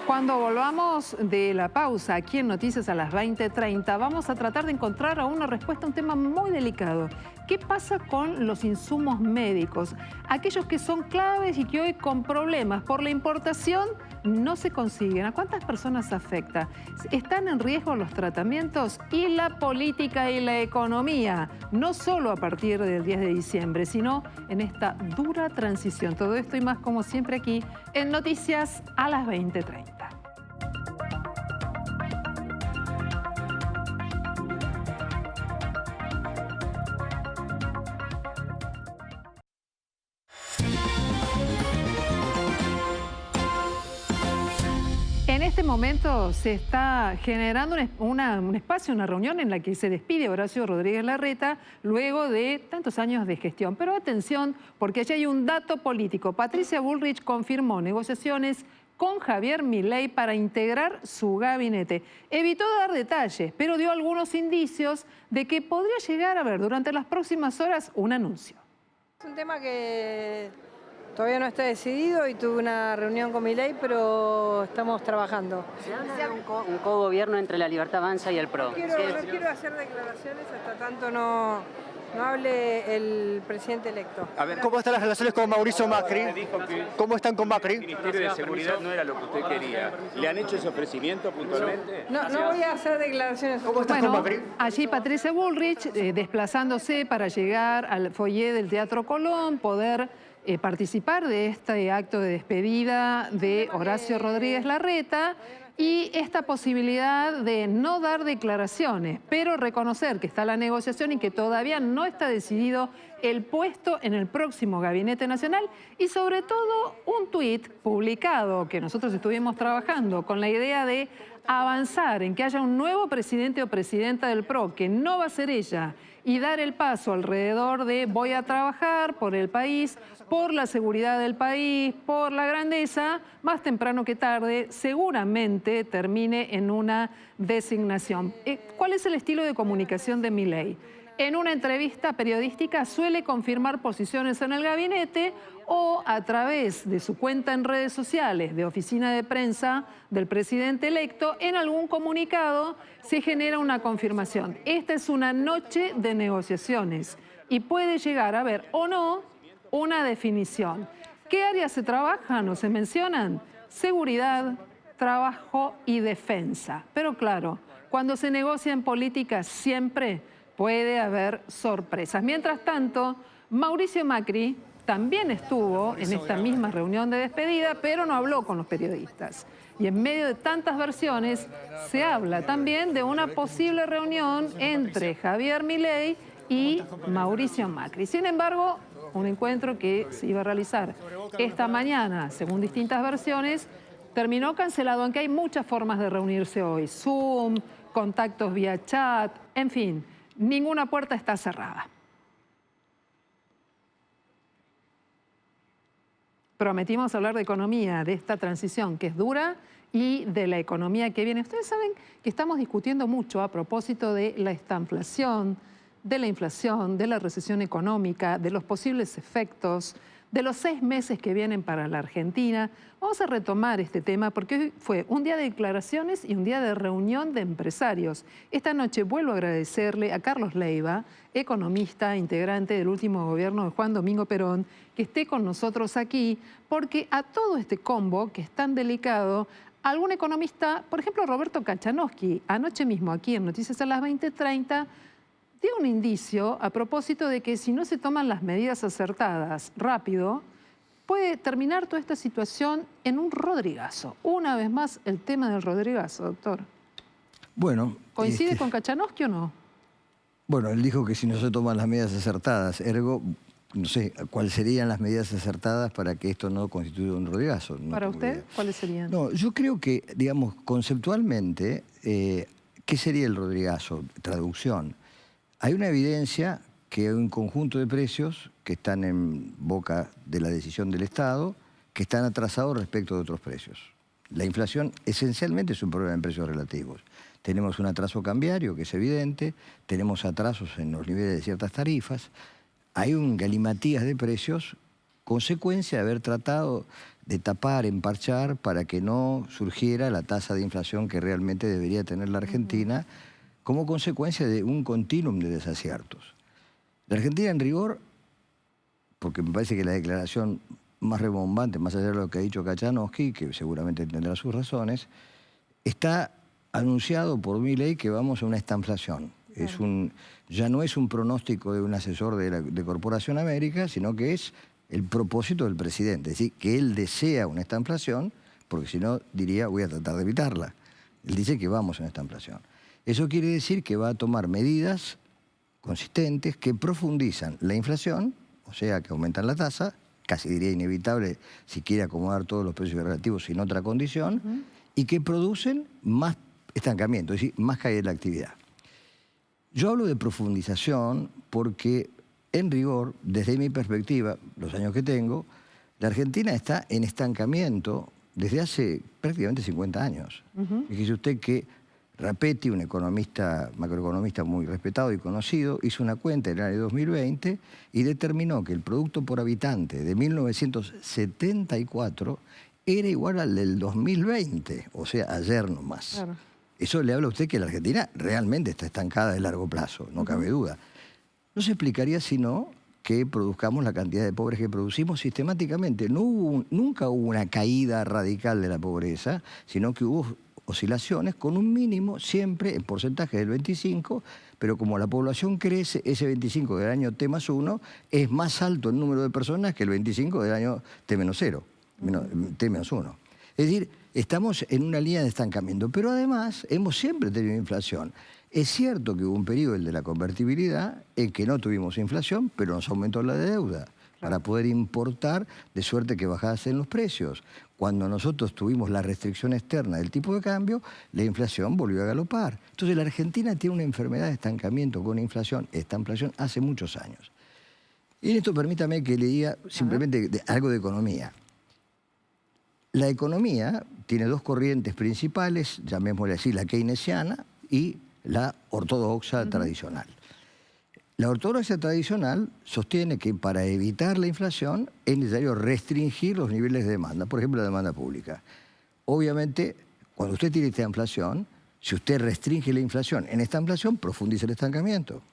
Cuando volvamos de la pausa aquí en Noticias a las 20:30, vamos a tratar de encontrar una respuesta a un tema muy delicado. ¿Qué pasa con los insumos médicos? Aquellos que son claves y que hoy con problemas por la importación no se consiguen. ¿A cuántas personas afecta? ¿Están en riesgo los tratamientos? Y la política y la economía, no solo a partir del 10 de diciembre, sino en esta dura transición. Todo esto y más como siempre aquí en Noticias a las 20:30. En este momento se está generando un espacio, una reunión en la que se despide Horacio Rodríguez Larreta luego de tantos años de gestión. Pero atención, porque allí hay un dato político. Patricia Bullrich confirmó negociaciones con Javier Milei para integrar su gabinete. Evitó dar detalles, pero dio algunos indicios de que podría llegar a haber durante las próximas horas un anuncio. Es un tema que todavía no está decidido y tuve una reunión con Milei, pero estamos trabajando. ¿Se habla de un cogobierno entre la Libertad Avanza y el PRO? No quiero hacer declaraciones hasta tanto no hable el presidente electo. A ver, ¿cómo están las relaciones con Mauricio Macri? ¿Cómo están con Macri? El Ministerio de Seguridad no era lo que usted quería. ¿Le han hecho ese ofrecimiento puntualmente? No voy a hacer declaraciones. ¿Cómo estás con Macri? Allí Patricia Bullrich desplazándose para llegar al foyer del Teatro Colón, poder participar de este acto de despedida de Horacio Rodríguez Larreta y esta posibilidad de no dar declaraciones, pero reconocer que está la negociación y que todavía no está decidido el puesto en el próximo Gabinete Nacional y sobre todo un tuit publicado que nosotros estuvimos trabajando con la idea de avanzar en que haya un nuevo presidente o presidenta del PRO, que no va a ser ella, y dar el paso alrededor de voy a trabajar por el país, por la seguridad del país, por la grandeza, más temprano que tarde, seguramente termine en una designación. ¿Cuál es el estilo de comunicación de Milei? En una entrevista periodística suele confirmar posiciones en el gabinete o a través de su cuenta en redes sociales, de oficina de prensa del presidente electo, en algún comunicado se genera una confirmación. Esta es una noche de negociaciones y puede llegar a haber o no una definición. ¿Qué áreas se trabajan o se mencionan? Seguridad, trabajo y defensa. Pero claro, cuando se negocia en política siempre puede haber sorpresas. Mientras tanto, Mauricio Macri también estuvo en esta misma reunión de despedida, pero no habló con los periodistas. Y en medio de tantas versiones, se habla también de una posible reunión entre Javier Milei y Mauricio Macri. Sin embargo, un encuentro que se iba a realizar esta mañana, según distintas versiones, terminó cancelado, aunque hay muchas formas de reunirse hoy. Zoom, contactos vía chat, en fin, ninguna puerta está cerrada. Prometimos hablar de economía, de esta transición que es dura y de la economía que viene. Ustedes saben que estamos discutiendo mucho a propósito de la estanflación, de la inflación, de la recesión económica, de los posibles efectos, de los 6 meses que vienen para la Argentina. Vamos a retomar este tema porque hoy fue un día de declaraciones y un día de reunión de empresarios. Esta noche vuelvo a agradecerle a Carlos Leiva, economista, integrante del último gobierno de Juan Domingo Perón, que esté con nosotros aquí, porque a todo este combo que es tan delicado, algún economista, por ejemplo Roberto Kachanowski, anoche mismo aquí en Noticias a las 20:30, dio un indicio a propósito de que si no se toman las medidas acertadas rápido, puede terminar toda esta situación en un Rodrigazo. Una vez más, el tema del Rodrigazo, doctor. Bueno. ¿Coincide con Kachanowski o no? Bueno, él dijo que si no se toman las medidas acertadas, ergo, no sé, ¿cuáles serían las medidas acertadas para que esto no constituya un Rodrigazo? No ¿Para usted? idea. ¿Cuáles serían? No, yo creo que, digamos, conceptualmente, ¿qué sería el Rodrigazo? Traducción. Hay una evidencia que hay un conjunto de precios que están en boca de la decisión del Estado, que están atrasados respecto de otros precios. La inflación esencialmente es un problema en precios relativos. Tenemos un atraso cambiario, que es evidente, tenemos atrasos en los niveles de ciertas tarifas, hay un galimatías de precios, consecuencia de haber tratado de tapar, emparchar, para que no surgiera la tasa de inflación que realmente debería tener la Argentina, como consecuencia de un continuum de desaciertos. La Argentina, en rigor, porque me parece que la declaración más rebomante, más allá de lo que ha dicho Kachanowski, que seguramente tendrá sus razones, está anunciado por Milei que vamos a una estanflación. Ya no es un pronóstico de un asesor de Corporación América, sino que es el propósito del presidente. Es decir, que él desea una estanflación, porque si no diría voy a tratar de evitarla. Él dice que vamos a una estanflación. Eso quiere decir que va a tomar medidas consistentes que profundizan la inflación, o sea, que aumentan la tasa, casi diría inevitable si quiere acomodar todos los precios relativos sin otra condición, y que producen más estancamiento, es decir, más caída de la actividad. Yo hablo de profundización porque, en rigor, desde mi perspectiva, los años que tengo, la Argentina está en estancamiento desde hace prácticamente 50 años. Fíjese usted que Rapetti, un economista, macroeconomista muy respetado y conocido, hizo una cuenta en el año 2020 y determinó que el producto por habitante de 1974 era igual al del 2020, o sea, ayer nomás. Claro. Eso le habla a usted que la Argentina realmente está estancada de largo plazo, no cabe duda. No se explicaría sino que produzcamos la cantidad de pobres que producimos sistemáticamente. Nunca hubo una caída radical de la pobreza, sino que hubo oscilaciones con un mínimo siempre en porcentaje del 25, pero como la población crece, ese 25 del año T+1 es más alto el número de personas que el 25 del año T-0, T-1. Es decir, estamos en una línea de estancamiento, pero además hemos siempre tenido inflación. Es cierto que hubo un periodo, el de la convertibilidad, en que no tuvimos inflación, pero nos aumentó la deuda para poder importar, de suerte que bajasen los precios. Cuando nosotros tuvimos la restricción externa del tipo de cambio, la inflación volvió a galopar. Entonces la Argentina tiene una enfermedad de estancamiento con inflación, estanflación, hace muchos años. Y en esto permítame que le diga simplemente algo de economía. La economía tiene dos corrientes principales, llamémosle así, la keynesiana y la ortodoxa tradicional. La ortodoxia tradicional sostiene que para evitar la inflación es necesario restringir los niveles de demanda, por ejemplo, la demanda pública. Obviamente, cuando usted tiene esta inflación, si usted restringe la inflación, en esta inflación profundiza el estancamiento.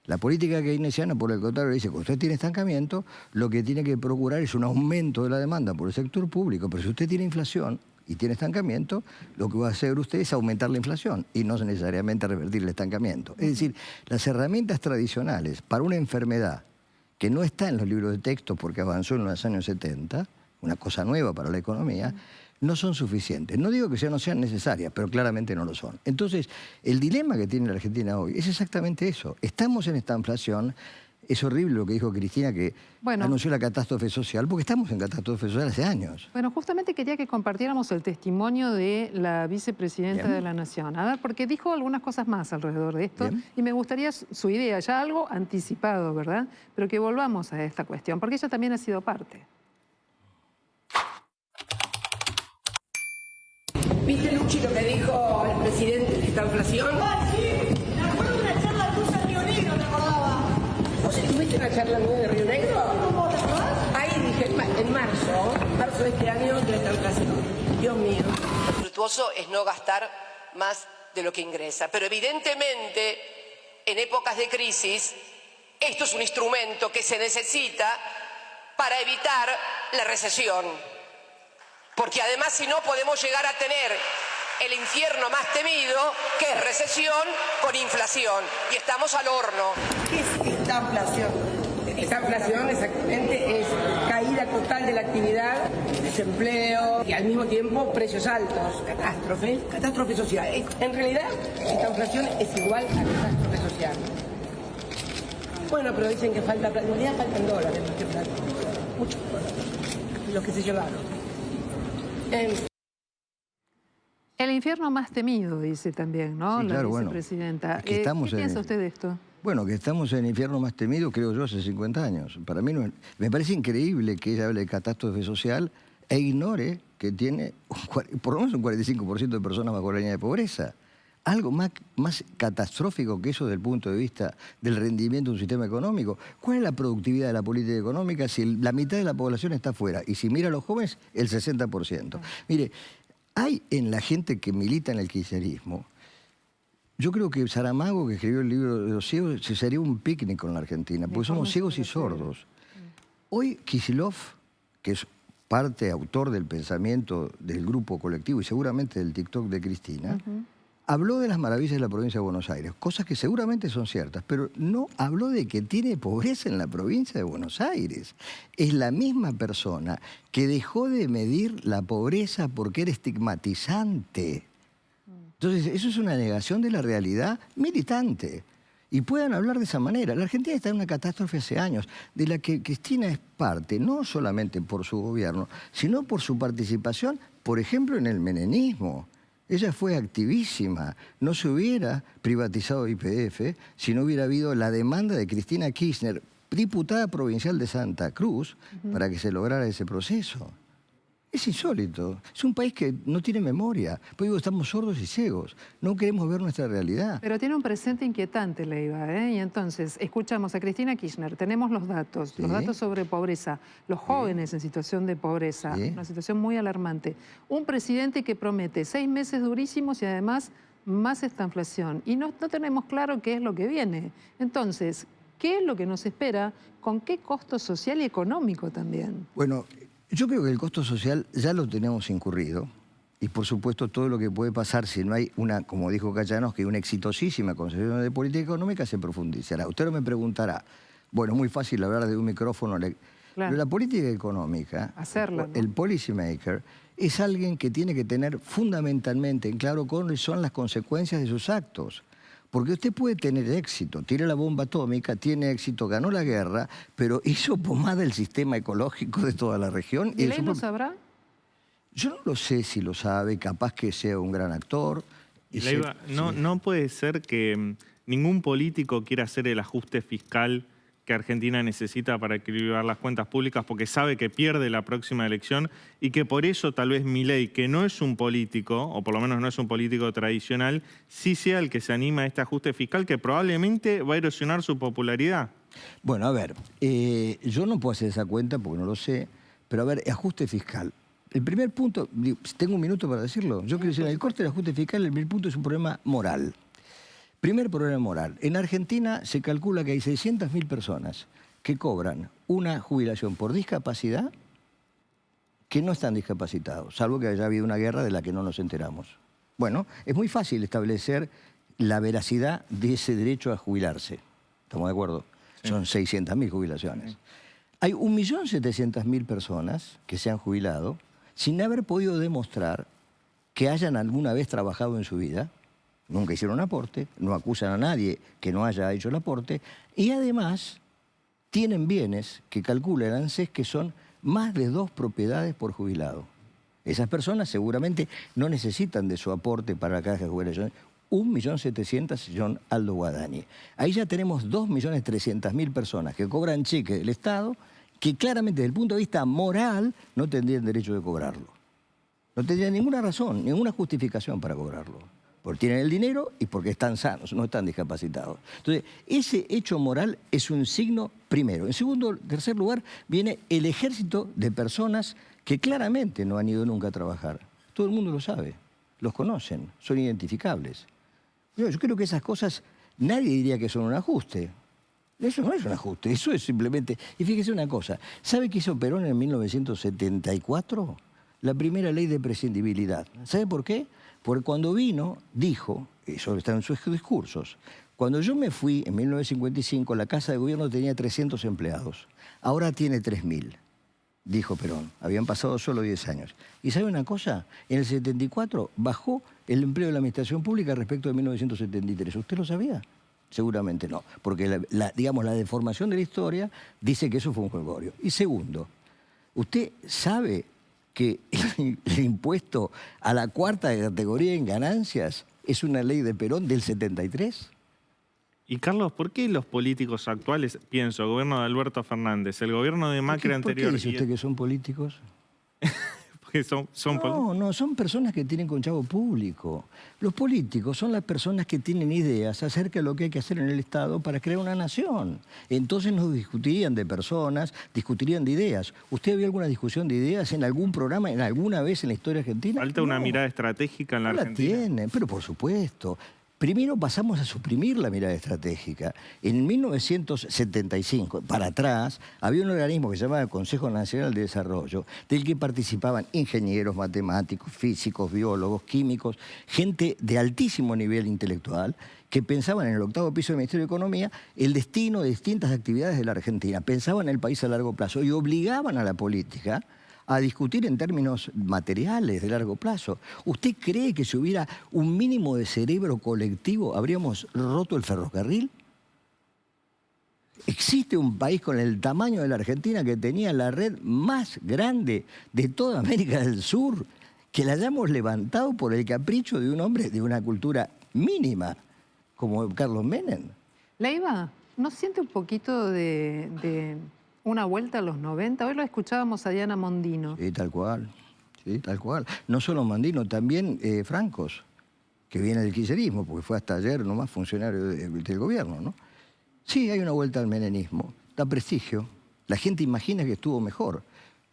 La política keynesiana, por el contrario, dice que cuando usted tiene estancamiento, lo que tiene que procurar es un aumento de la demanda por el sector público, pero si usted tiene inflación y tiene estancamiento, lo que va a hacer usted es aumentar la inflación y no necesariamente revertir el estancamiento. Es decir, las herramientas tradicionales para una enfermedad que no está en los libros de texto porque avanzó en los años 70, una cosa nueva para la economía, no son suficientes. No digo que no sean necesarias, pero claramente no lo son. Entonces, el dilema que tiene la Argentina hoy es exactamente eso. Estamos en esta inflación. Es horrible lo que dijo Cristina, que anunció la catástrofe social, porque estamos en catástrofe social hace años. Bueno, justamente quería que compartiéramos el testimonio de la vicepresidenta de la Nación. A ver, porque dijo algunas cosas más alrededor de esto, y me gustaría su idea, ya algo anticipado, ¿verdad? Pero que volvamos a esta cuestión, porque ella también ha sido parte. ¿Viste, Luchi, lo que dijo el presidente de esta inflación? Ah, sí, me acuerdo de una charla tuya en Río Negro, me acordaba. ¿Vos estuviste en la charla nueva de Río Negro? ¿Cómo te acordás? Ahí que en marzo de este año debe estar casi. Dios mío. Lo virtuoso es no gastar más de lo que ingresa, pero evidentemente en épocas de crisis esto es un instrumento que se necesita para evitar la recesión, porque además si no podemos llegar a tener el infierno más temido, que es recesión con inflación, y estamos al horno. ¿Qué es esta inflación? Esta inflación exactamente es caída total de la actividad, desempleo y al mismo tiempo precios altos, catástrofe social. En realidad, esta inflación es igual a catástrofe social. Bueno, pero dicen que falta plata. En realidad faltan dólares más que plata. Muchos dólares. Los que se llevaron. El infierno más temido, dice también, ¿no? Sí, la claro, vicepresidenta. que estamos ¿Qué piensa usted de esto? Bueno, que estamos en el infierno más temido, creo yo, hace 50 años. Para mí me parece increíble que ella hable de catástrofe social e ignore que tiene por lo menos un 45% de personas bajo la línea de pobreza. Algo más catastrófico que eso desde el punto de vista del rendimiento de un sistema económico. ¿Cuál es la productividad de la política económica si la mitad de la población está fuera? Y si mira a los jóvenes, el 60%. Mire, hay en la gente que milita en el kirchnerismo, yo creo que Saramago, que escribió el libro de los ciegos, se sería un picnic con la Argentina, porque somos ciegos y sordos. Hoy Kicillof, que es parte autor del pensamiento del grupo colectivo y seguramente del TikTok de Cristina, habló de las maravillas de la provincia de Buenos Aires, cosas que seguramente son ciertas, pero no habló de que tiene pobreza en la provincia de Buenos Aires. Es la misma persona que dejó de medir la pobreza porque era estigmatizante. Entonces, eso es una negación de la realidad militante. Y puedan hablar de esa manera. La Argentina está en una catástrofe hace años, de la que Cristina es parte, no solamente por su gobierno, sino por su participación, por ejemplo, en el menemismo. Ella fue activísima. No se hubiera privatizado YPF si no hubiera habido la demanda de Cristina Kirchner, diputada provincial de Santa Cruz, para que se lograra ese proceso. Es insólito. Es un país que no tiene memoria. Pues digo, estamos sordos y ciegos. No queremos ver nuestra realidad. Pero tiene un presente inquietante, Leiva, ¿eh? Y entonces, escuchamos a Cristina Kirchner, tenemos los datos sobre pobreza, los jóvenes en situación de pobreza, una situación muy alarmante. Un presidente que promete 6 meses durísimos y además más esta inflación. Y no tenemos claro qué es lo que viene. Entonces, ¿qué es lo que nos espera? ¿Con qué costo social y económico también? Bueno, yo creo que el costo social ya lo tenemos incurrido y por supuesto todo lo que puede pasar si no hay una, como dijo Kachanovsky, una exitosísima concepción de política económica se profundizará. Usted me preguntará, bueno, es muy fácil hablar de un micrófono, pero la política económica, hacerla, ¿no? El policy maker, es alguien que tiene que tener fundamentalmente en claro cuáles son las consecuencias de sus actos. Porque usted puede tener éxito, tiene la bomba atómica, tiene éxito, ganó la guerra, pero hizo pomada el sistema ecológico de toda la región. ¿Y él lo sabrá? Yo no lo sé si lo sabe, capaz que sea un gran actor. Leiva, no puede ser que ningún político quiera hacer el ajuste fiscal que Argentina necesita para equilibrar las cuentas públicas porque sabe que pierde la próxima elección y que por eso tal vez Milei, que no es un político, o por lo menos no es un político tradicional, sí sea el que se anima a este ajuste fiscal que probablemente va a erosionar su popularidad. Bueno, a ver, yo no puedo hacer esa cuenta porque no lo sé, pero a ver, ajuste fiscal. El primer punto, tengo un minuto para decirlo, yo quiero decir, el corte del ajuste fiscal, el primer punto es un problema moral. Primer problema moral. En Argentina se calcula que hay 600.000 personas que cobran una jubilación por discapacidad que no están discapacitados, salvo que haya habido una guerra de la que no nos enteramos. Bueno, es muy fácil establecer la veracidad de ese derecho a jubilarse. ¿Estamos de acuerdo? Sí. Son 600.000 jubilaciones. Sí. Hay 1.700.000 personas que se han jubilado sin haber podido demostrar que hayan alguna vez trabajado en su vida. Nunca hicieron aporte, no acusan a nadie que no haya hecho el aporte y además tienen bienes que calcula el ANSES que son más de 2 propiedades por jubilado. Esas personas seguramente no necesitan de su aporte para la caja de jubilación. 1.700.000, John Aldo Guadagni. Ahí ya tenemos 2.300.000 personas que cobran cheque del Estado que claramente desde el punto de vista moral no tendrían derecho de cobrarlo. No tendrían ninguna razón, ninguna justificación para cobrarlo. Porque tienen el dinero y porque están sanos, no están discapacitados. Entonces, ese hecho moral es un signo primero. En tercer lugar, viene el ejército de personas que claramente no han ido nunca a trabajar. Todo el mundo lo sabe, los conocen, son identificables. Yo creo que esas cosas, nadie diría que son un ajuste. Eso no es un ajuste, eso es simplemente... Y fíjese una cosa, ¿sabe qué hizo Perón en 1974? La primera ley de prescindibilidad. ¿Sabe por qué? Porque cuando vino, dijo, eso está en sus discursos, cuando yo me fui en 1955, la Casa de Gobierno tenía 300 empleados. Ahora tiene 3.000, dijo Perón. Habían pasado solo 10 años. ¿Y sabe una cosa? En el 74 bajó el empleo de la administración pública respecto de 1973. ¿Usted lo sabía? Seguramente no, porque digamos, la deformación de la historia dice que eso fue un jolgorio. Y segundo, ¿usted sabe que el impuesto a la cuarta categoría en ganancias es una ley de Perón del 73? Y Carlos, ¿por qué los políticos actuales, pienso, el gobierno de Alberto Fernández, el gobierno de Macri anterior... ¿Por qué dice usted que son políticos? Porque son no, son personas que tienen conchavo público. Los políticos son las personas que tienen ideas acerca de lo que hay que hacer en el Estado para crear una nación. Entonces no discutirían de personas, discutirían de ideas. ¿Usted vio alguna discusión de ideas en algún programa, en alguna vez en la historia argentina? Falta una mirada estratégica en la Argentina. La tienen, pero por supuesto. Primero pasamos a suprimir la mirada estratégica. En 1975, para atrás, había un organismo que se llamaba Consejo Nacional de Desarrollo, del que participaban ingenieros, matemáticos, físicos, biólogos, químicos, gente de altísimo nivel intelectual, que pensaban en el octavo piso del Ministerio de Economía el destino de distintas actividades de la Argentina, pensaban en el país a largo plazo y obligaban a la política a discutir en términos materiales de largo plazo. ¿Usted cree que si hubiera un mínimo de cerebro colectivo habríamos roto el ferrocarril? Existe un país con el tamaño de la Argentina que tenía la red más grande de toda América del Sur, que la hayamos levantado por el capricho de un hombre de una cultura mínima, como Carlos Menem. Leiva, ¿no siente un poquito de una vuelta a los 90? Hoy lo escuchábamos a Diana Mondino. Sí, tal cual. Sí, tal cual. No solo Mondino, también Francos, que viene del kirchnerismo, porque fue hasta ayer nomás funcionario del gobierno, ¿no? Sí, hay una vuelta al menemismo. Da prestigio. La gente imagina que estuvo mejor.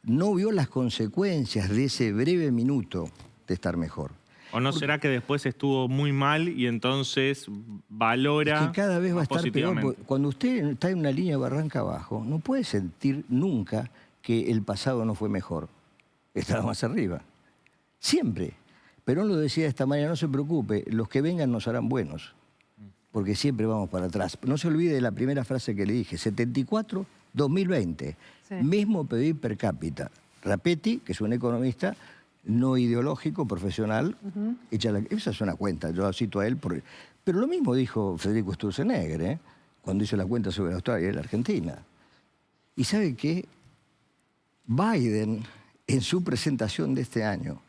No vio las consecuencias de ese breve minuto de estar mejor. ¿O no será que después estuvo muy mal y entonces valora es que cada vez va a estar positivamente? peor. Cuando usted está en una línea de barranca abajo, no puede sentir nunca que el pasado no fue mejor. Estaba más arriba. Siempre. Perón lo decía de esta manera, no se preocupe, los que vengan nos harán buenos. Porque siempre vamos para atrás. No se olvide de la primera frase que le dije, 74, 2020. Sí. Mismo PIB per cápita. Rapetti, que es un economista no ideológico, profesional, esa es una cuenta, yo cito a él, pero lo mismo dijo Federico Sturzenegger, cuando hizo la cuenta sobre Australia y la Argentina. ¿Y sabe qué? Biden, en su presentación de este año,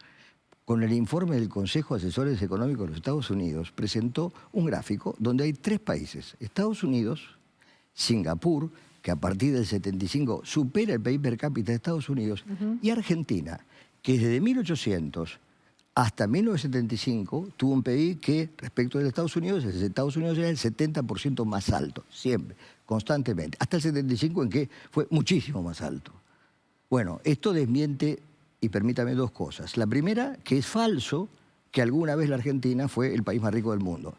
con el informe del Consejo de Asesores Económicos de los Estados Unidos, presentó un gráfico donde hay 3 países, Estados Unidos, Singapur, que a partir del 75 supera el PIB per cápita de Estados Unidos, y Argentina, que desde 1800 hasta 1975 tuvo un PIB que, respecto de Estados Unidos era el 70% más alto, siempre, constantemente, hasta el 75 en que fue muchísimo más alto. Bueno, esto desmiente, y permítame 2 cosas. La primera, que es falso que alguna vez la Argentina fue el país más rico del mundo.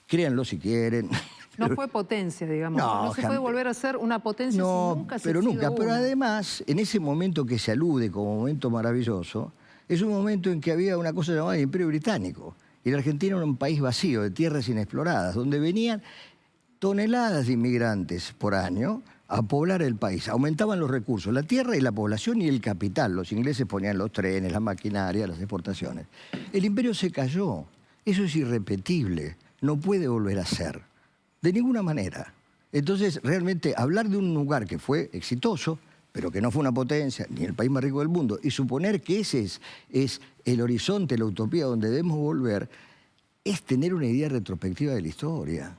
Créanlo si quieren. No fue potencia, digamos. No se puede volver a ser una potencia si nunca se ha sido una. Pero además, en ese momento que se alude como momento maravilloso, es un momento en que había una cosa llamada el Imperio Británico. Y la Argentina era un país vacío, de tierras inexploradas, donde venían toneladas de inmigrantes por año a poblar el país. Aumentaban los recursos, la tierra y la población y el capital. Los ingleses ponían los trenes, la maquinaria, las exportaciones. El imperio se cayó. Eso es irrepetible. No puede volver a ser. De ninguna manera. Entonces, realmente, hablar de un lugar que fue exitoso, pero que no fue una potencia, ni el país más rico del mundo, y suponer que ese es el horizonte, la utopía donde debemos volver, es tener una idea retrospectiva de la historia.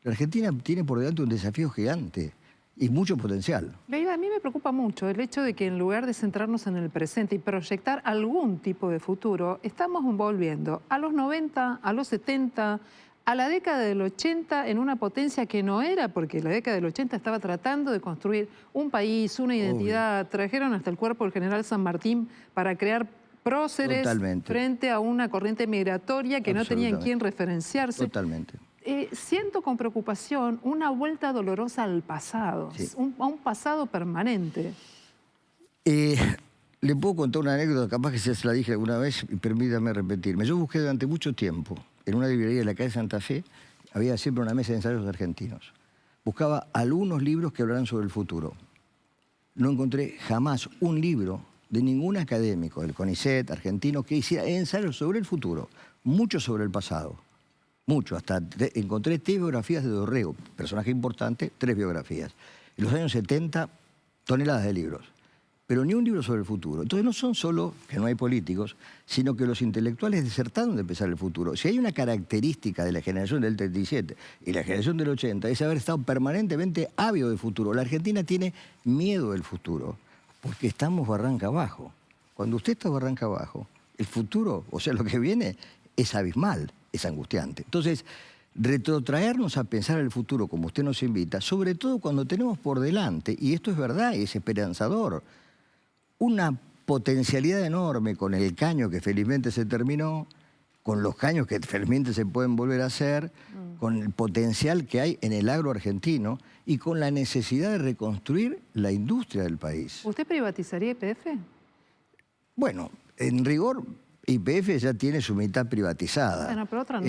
La Argentina tiene por delante un desafío gigante. y mucho potencial. Leiva, a mí me preocupa mucho el hecho de que en lugar de centrarnos en el presente y proyectar algún tipo de futuro, estamos volviendo a los 90, a los 70, a la década del 80 en una potencia que no era, porque la década del 80 estaba tratando de construir un país, una identidad. Trajeron hasta el cuerpo del general San Martín para crear próceres frente a una corriente migratoria que no tenía en quién referenciarse. Totalmente. Siento con preocupación una vuelta dolorosa al pasado, a un pasado permanente. Le puedo contar una anécdota, capaz que se la dije alguna vez, y permítame repetirme. Yo busqué durante mucho tiempo, en una librería de la calle Santa Fe, había siempre una mesa de ensayos argentinos. Buscaba algunos libros que hablaran sobre el futuro. No encontré jamás un libro de ningún académico del CONICET argentino que hiciera ensayos sobre el futuro, mucho sobre el pasado. Mucho, hasta encontré 3 biografías de Dorrego, personaje importante, 3 biografías. En los años 70, toneladas de libros, pero ni un libro sobre el futuro. Entonces no son solo que no hay políticos, sino que los intelectuales desertaron de pensar el futuro. Si hay una característica de la generación del 37 y la generación del 80, es haber estado permanentemente ávido de futuro. La Argentina tiene miedo del futuro, porque estamos barranca abajo. Cuando usted está barranca abajo, el futuro, o sea, lo que viene, es abismal. Es angustiante. Entonces, retrotraernos a pensar el futuro como usted nos invita, sobre todo cuando tenemos por delante, y esto es verdad, es esperanzador, una potencialidad enorme con el caño que felizmente se terminó, con los caños que felizmente se pueden volver a hacer, con el potencial que hay en el agro argentino y con la necesidad de reconstruir la industria del país. ¿Usted privatizaría YPF? Bueno, en rigor, YPF ya tiene su mitad privatizada. Bueno, pero otra no.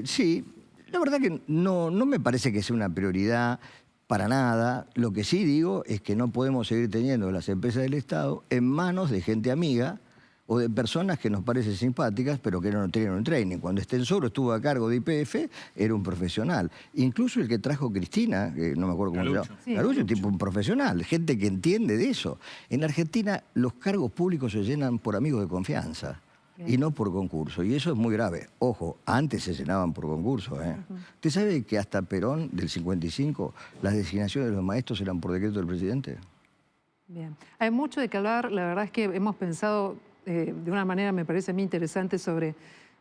Sí, la verdad que no me parece que sea una prioridad para nada. Lo que sí digo es que no podemos seguir teniendo las empresas del Estado en manos de gente amiga o de personas que nos parecen simpáticas, pero que no tienen un training. Cuando Estensoro estuvo a cargo de YPF, era un profesional. Incluso el que trajo Cristina, que no me acuerdo cómo se llama, Garucho, tipo un profesional, gente que entiende de eso. En Argentina los cargos públicos se llenan por amigos de confianza. Y no por concurso, y eso es muy grave. Ojo, antes se llenaban por concurso. ¿Usted sabe que hasta Perón, del 55, las designaciones de los maestros eran por decreto del presidente? Bien. Hay mucho de qué hablar. La verdad es que hemos pensado de una manera, me parece a mí interesante, sobre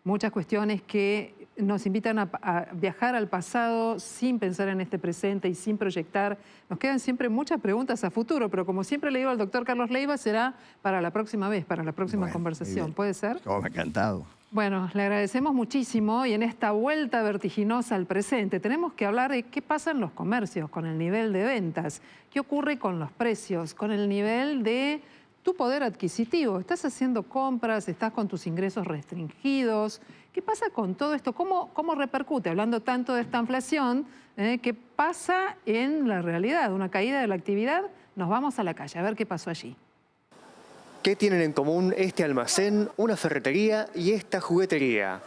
muchas cuestiones que nos invitan a viajar al pasado sin pensar en este presente y sin proyectar. Nos quedan siempre muchas preguntas a futuro, pero como siempre le digo al doctor Carlos Leiva, será para la próxima vez, para la próxima conversación. ¿Puede ser? Oh, encantado. Bueno, le agradecemos muchísimo y en esta vuelta vertiginosa al presente tenemos que hablar de qué pasa en los comercios, con el nivel de ventas, qué ocurre con los precios, con el nivel de tu poder adquisitivo. Estás haciendo compras, estás con tus ingresos restringidos. ¿Qué pasa con todo esto? ¿Cómo repercute, hablando tanto de esta inflación, qué pasa en la realidad? Una caída de la actividad, nos vamos a la calle a ver qué pasó allí. ¿Qué tienen en común este almacén, una ferretería y esta juguetería?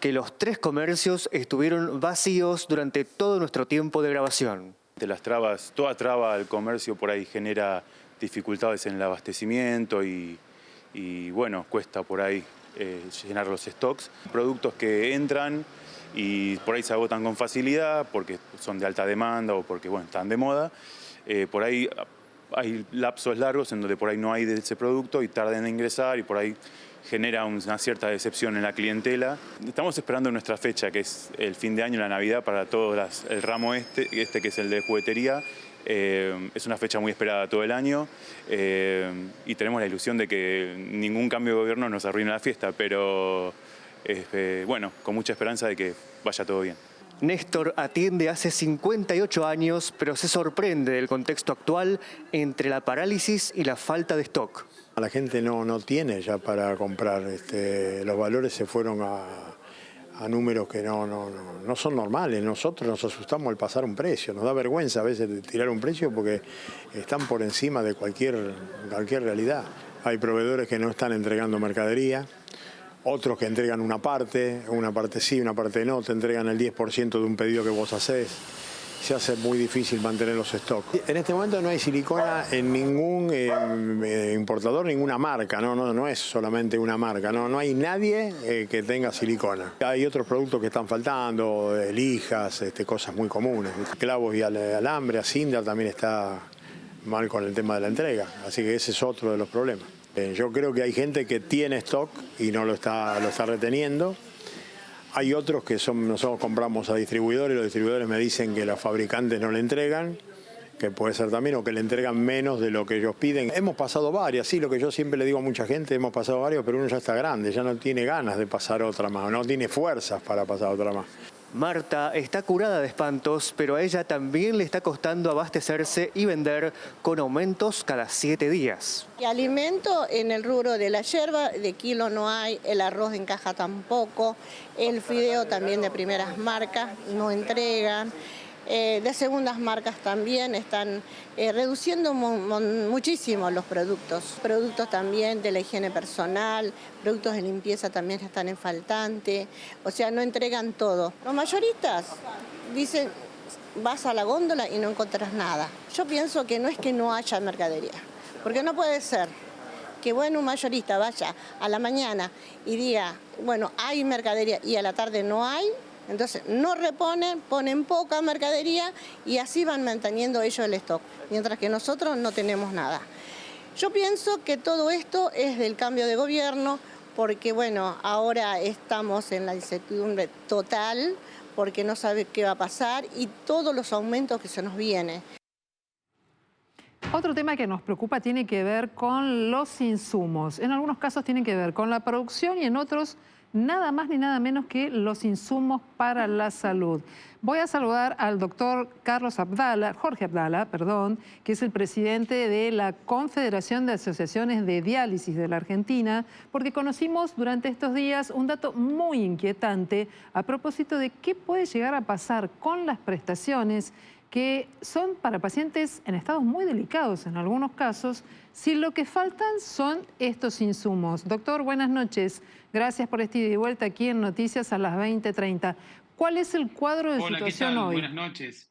Que los 3 comercios estuvieron vacíos durante todo nuestro tiempo de grabación. De las trabas, toda traba al comercio por ahí genera dificultades en el abastecimiento y bueno, cuesta por ahí llenar los stocks. Productos que entran y por ahí se agotan con facilidad porque son de alta demanda o porque bueno, están de moda. Por ahí hay lapsos largos en donde por ahí no hay de ese producto y tardan en ingresar y por ahí genera una cierta decepción en la clientela. Estamos esperando nuestra fecha, que es el fin de año, la Navidad, para todos el ramo este que es el de juguetería. Es una fecha muy esperada todo el año y tenemos la ilusión de que ningún cambio de gobierno nos arruine la fiesta, pero bueno, con mucha esperanza de que vaya todo bien. Néstor atiende hace 58 años, pero se sorprende del contexto actual entre la parálisis y la falta de stock. La gente no tiene ya para comprar, los valores se fueron a números que no son normales. Nosotros nos asustamos al pasar un precio, nos da vergüenza a veces de tirar un precio porque están por encima de cualquier realidad. Hay proveedores que no están entregando mercadería, otros que entregan una parte sí, una parte no, te entregan el 10% de un pedido que vos hacés. se hace muy difícil mantener los stocks. En este momento no hay silicona en ningún importador, ninguna marca, no es solamente una marca, no hay nadie que tenga silicona. Hay otros productos que están faltando, lijas, cosas muy comunes, clavos y alambre, Asindar también está mal con el tema de la entrega, así que ese es otro de los problemas. Yo creo que hay gente que tiene stock y no lo está reteniendo. Hay otros que nosotros compramos a distribuidores y los distribuidores me dicen que los fabricantes no le entregan, que puede ser también, o que le entregan menos de lo que ellos piden. Hemos pasado varias, sí, lo que yo siempre le digo a mucha gente, hemos pasado varios, pero uno ya está grande, ya no tiene ganas de pasar otra más, no tiene fuerzas para pasar otra más. Marta está curada de espantos, pero a ella también le está costando abastecerse y vender con aumentos cada 7 días. Y alimento en el rubro de la yerba, de kilo no hay, el arroz en caja tampoco, el fideo también de primeras marcas no entregan. De segundas marcas también están reduciendo muchísimo los productos. Productos también de la higiene personal, productos de limpieza también están en faltante, o sea, no entregan todo. Los mayoristas dicen, vas a la góndola y no encontrás nada. Yo pienso que no es que no haya mercadería, porque no puede ser que un mayorista vaya a la mañana y diga, bueno, hay mercadería y a la tarde no hay. Entonces no reponen, ponen poca mercadería y así van manteniendo ellos el stock, mientras que nosotros no tenemos nada. Yo pienso que todo esto es del cambio de gobierno, porque ahora estamos en la incertidumbre total, porque no sabe qué va a pasar y todos los aumentos que se nos vienen. Otro tema que nos preocupa tiene que ver con los insumos. En algunos casos tienen que ver con la producción y en otros nada más ni nada menos que los insumos para la salud. Voy a saludar al doctor Jorge Abdala, que es el presidente de la Confederación de Asociaciones de Diálisis de la Argentina, porque conocimos durante estos días un dato muy inquietante a propósito de qué puede llegar a pasar con las prestaciones que son para pacientes en estados muy delicados en algunos casos, si lo que faltan son estos insumos. Doctor, buenas noches. Gracias por este ida y vuelta aquí en Noticias a las 20:30. ¿Cuál es el cuadro de situación ¿qué tal? hoy? Buenas noches.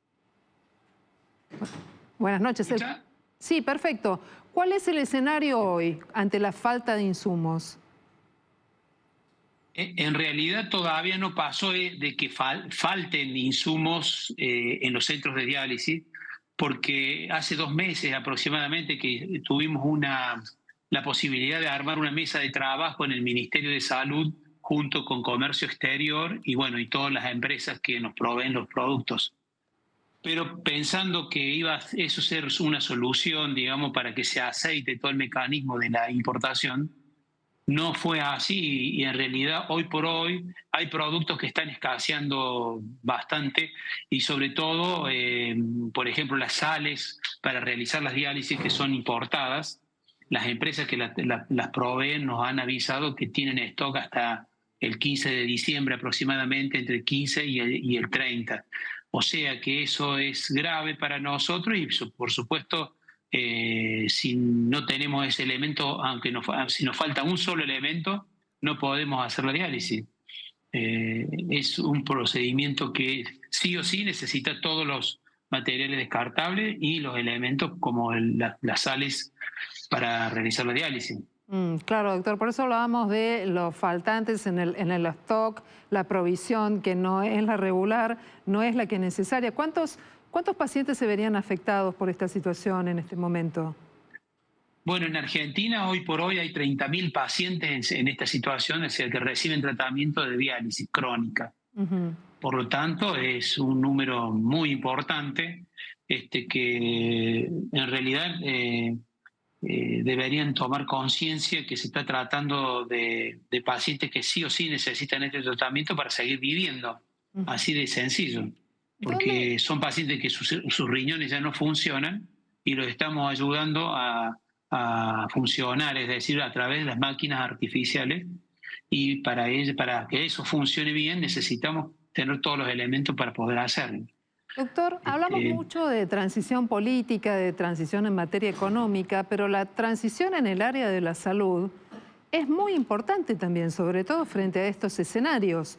Buenas noches. Sí, perfecto. ¿Cuál es el escenario hoy ante la falta de insumos? En realidad todavía no pasó de que falten insumos en los centros de diálisis, porque hace 2 meses aproximadamente que tuvimos la posibilidad de armar una mesa de trabajo en el Ministerio de Salud junto con Comercio Exterior y todas las empresas que nos proveen los productos. Pero pensando que iba a eso ser una solución, digamos, para que se aceite todo el mecanismo de la importación, no fue así y en realidad hoy por hoy hay productos que están escaseando bastante y sobre todo, por ejemplo, las sales para realizar las diálisis que son importadas. Las empresas que las proveen nos han avisado que tienen stock hasta el 15 de diciembre aproximadamente, entre el 15 y el 30. O sea que eso es grave para nosotros y por supuesto si no tenemos ese elemento, si nos falta un solo elemento, no podemos hacer la diálisis. Es un procedimiento que sí o sí necesita todos los materiales descartables y los elementos como las sales para realizar la diálisis. Claro, doctor, por eso hablábamos de los faltantes en el stock, la provisión que no es la regular, no es la que es necesaria. ¿Cuántos pacientes se verían afectados por esta situación en este momento? Bueno, en Argentina hoy por hoy hay 30.000 pacientes en esta situación, es decir, que reciben tratamiento de diálisis crónica. Por lo tanto, es un número muy importante que en realidad deberían tomar conciencia que se está tratando de pacientes que sí o sí necesitan este tratamiento para seguir viviendo, así de sencillo. Porque son pacientes que sus riñones ya no funcionan y los estamos ayudando a funcionar, es decir, a través de las máquinas artificiales. Y para que eso funcione bien necesitamos tener todos los elementos para poder hacerlo. Doctor, hablamos mucho de transición política, de transición en materia económica, pero la transición en el área de la salud es muy importante también, sobre todo frente a estos escenarios.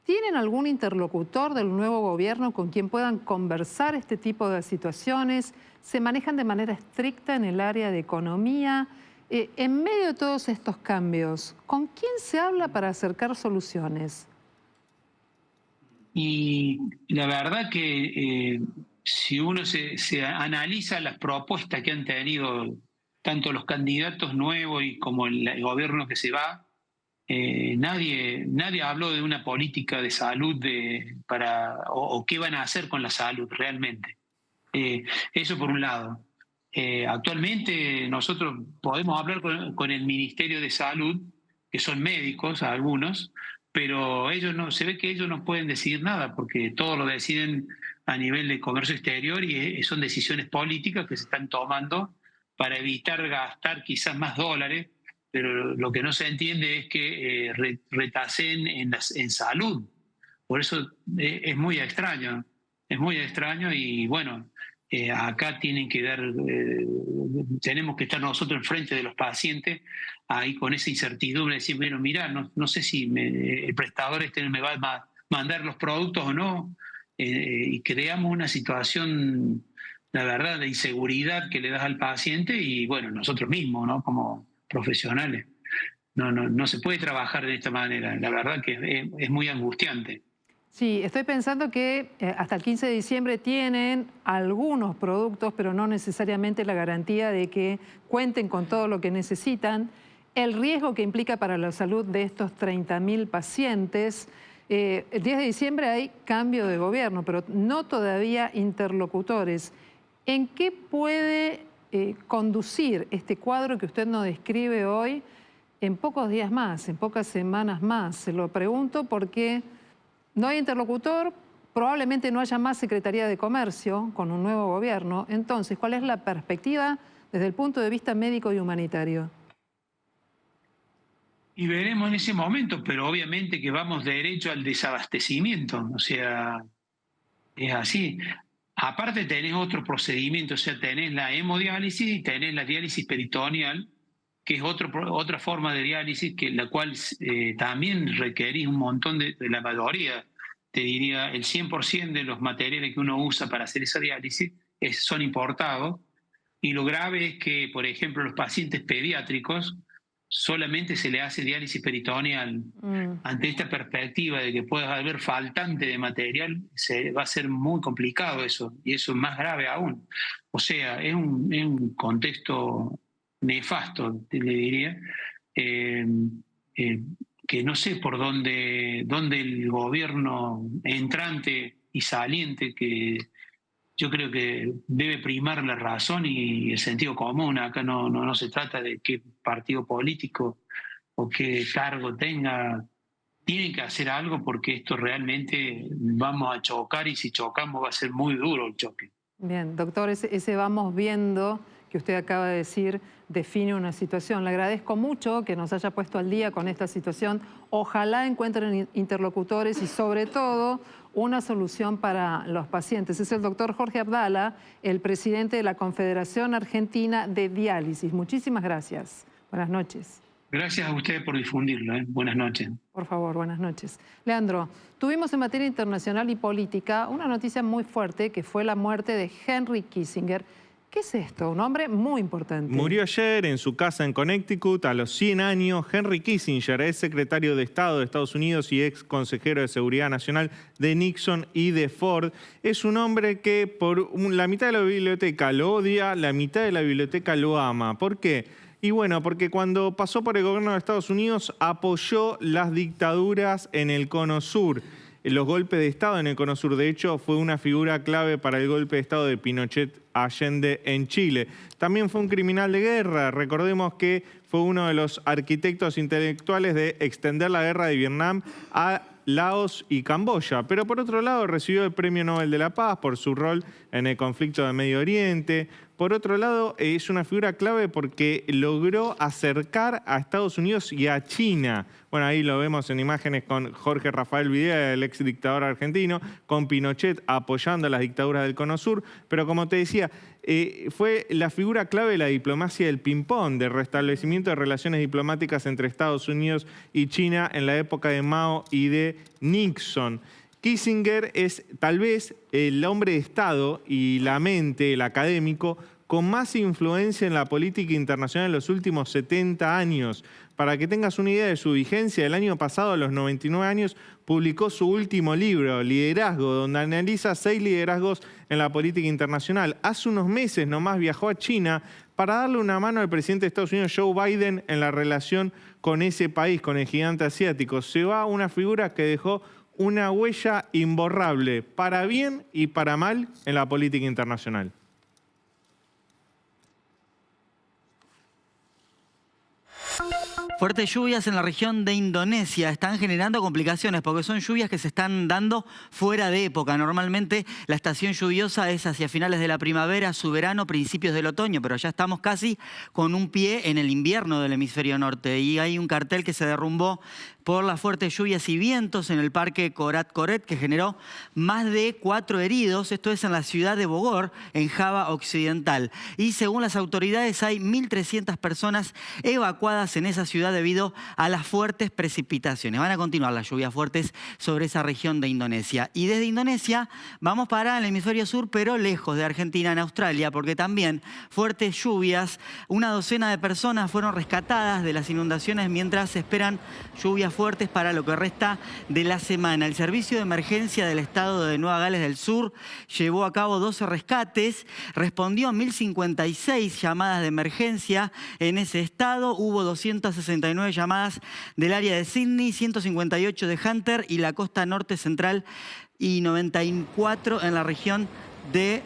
¿Tienen algún interlocutor del nuevo gobierno con quien puedan conversar este tipo de situaciones? ¿Se manejan de manera estricta en el área de economía? En medio de todos estos cambios, ¿con quién se habla para acercar soluciones? Y la verdad que si uno se analiza las propuestas que han tenido tanto los candidatos nuevos y como el gobierno que se va, nadie habló de una política de salud o qué van a hacer con la salud realmente. Eso por un lado. Actualmente nosotros podemos hablar con el Ministerio de Salud, que son médicos algunos, pero se ve que ellos no pueden decidir nada porque todo lo deciden a nivel de comercio exterior y son decisiones políticas que se están tomando para evitar gastar quizás más dólares, pero lo que no se entiende es que retasen en salud. Por eso es muy extraño y bueno, acá tienen que tenemos que estar nosotros enfrente de los pacientes ahí con esa incertidumbre de decir, bueno, mira, no sé si el prestador me va a mandar los productos o no, y creamos una situación, la verdad, de inseguridad que le das al paciente y bueno, nosotros mismos, ¿no? Como profesionales. No se puede trabajar de esta manera, la verdad que es muy angustiante. Sí, estoy pensando que hasta el 15 de diciembre tienen algunos productos, pero no necesariamente la garantía de que cuenten con todo lo que necesitan. El riesgo que implica para la salud de estos 30.000 pacientes. El 10 de diciembre hay cambio de gobierno, pero no todavía interlocutores. ¿En qué puede conducir este cuadro que usted nos describe hoy en pocos días más, en pocas semanas más? Se lo pregunto porque no hay interlocutor, probablemente no haya más Secretaría de Comercio con un nuevo gobierno. Entonces, ¿cuál es la perspectiva desde el punto de vista médico y humanitario? Y veremos en ese momento, pero obviamente que vamos derecho al desabastecimiento, o sea, es así. Aparte tenés otro procedimiento, o sea, tenés la hemodiálisis y tenés la diálisis peritoneal, que es otra forma de diálisis, la cual también requerís un montón de la mayoría, te diría el 100% de los materiales que uno usa para hacer esa diálisis son importados, y lo grave es que, por ejemplo, los pacientes pediátricos solamente se le hace diálisis peritoneal. Ante esta perspectiva de que pueda haber faltante de material, va a ser muy complicado eso, y eso es más grave aún. O sea, es un contexto nefasto, le diría, que no sé por dónde el gobierno entrante y saliente, que yo creo que debe primar la razón y el sentido común. Acá no se trata de qué partido político o qué cargo tenga. Tienen que hacer algo porque esto realmente vamos a chocar, y si chocamos va a ser muy duro el choque. Bien, doctor, ese vamos viendo que usted acaba de decir define una situación. Le agradezco mucho que nos haya puesto al día con esta situación. Ojalá encuentren interlocutores y sobre todo una solución para los pacientes. Es el doctor Jorge Abdala, el presidente de la Confederación Argentina de Diálisis. Muchísimas gracias. Buenas noches. Gracias a ustedes por difundirlo. Buenas noches. Por favor, buenas noches. Leandro, tuvimos en materia internacional y política una noticia muy fuerte que fue la muerte de Henry Kissinger. ¿Qué es esto? Un hombre muy importante. Murió ayer en su casa en Connecticut a los 100 años. Henry Kissinger es secretario de Estado de Estados Unidos y ex consejero de Seguridad Nacional de Nixon y de Ford. Es un hombre que por la mitad de la biblioteca lo odia, la mitad de la biblioteca lo ama. ¿Por qué? Y bueno, porque cuando pasó por el gobierno de Estados Unidos apoyó las dictaduras en el Cono Sur. Los golpes de Estado en el Cono Sur, de hecho, fue una figura clave para el golpe de Estado de Pinochet Allende en Chile. También fue un criminal de guerra. Recordemos que fue uno de los arquitectos intelectuales de extender la guerra de Vietnam a Laos y Camboya. Pero por otro lado recibió el Premio Nobel de la Paz por su rol en el conflicto de Medio Oriente, por otro lado, es una figura clave porque logró acercar a Estados Unidos y a China. Bueno, ahí lo vemos en imágenes con Jorge Rafael Videla, el ex dictador argentino, con Pinochet apoyando a las dictaduras del Cono Sur. Pero como te decía, fue la figura clave de la diplomacia del ping-pong, de restablecimiento de relaciones diplomáticas entre Estados Unidos y China en la época de Mao y de Nixon. Kissinger es tal vez el hombre de Estado y la mente, el académico, con más influencia en la política internacional en los últimos 70 años. Para que tengas una idea de su vigencia, el año pasado, a los 99 años, publicó su último libro, Liderazgo, donde analiza 6 liderazgos en la política internacional. Hace unos meses nomás viajó a China para darle una mano al presidente de Estados Unidos, Joe Biden, en la relación con ese país, con el gigante asiático. Se va una figura que dejó una huella imborrable, para bien y para mal, en la política internacional. Fuertes lluvias en la región de Indonesia están generando complicaciones porque son lluvias que se están dando fuera de época. Normalmente la estación lluviosa es hacia finales de la primavera, su verano, principios del otoño, pero ya estamos casi con un pie en el invierno del hemisferio norte. Y hay un cartel que se derrumbó por las fuertes lluvias y vientos en el parque Korat Koret, que generó más de 4 heridos. Esto es en la ciudad de Bogor, en Java Occidental. Y según las autoridades, hay 1.300 personas evacuadas en esa ciudad debido a las fuertes precipitaciones. Van a continuar las lluvias fuertes sobre esa región de Indonesia. Y desde Indonesia vamos para el hemisferio sur, pero lejos de Argentina, en Australia, porque también fuertes lluvias. Una docena de personas fueron rescatadas de las inundaciones mientras se esperan lluvias fuertes para lo que resta de la semana. El Servicio de Emergencia del Estado de Nueva Gales del Sur llevó a cabo 12 rescates, respondió a 1.056 llamadas de emergencia en ese estado. Hubo 269 llamadas del área de Sydney, 158 de Hunter y la costa norte central y 94 en la región de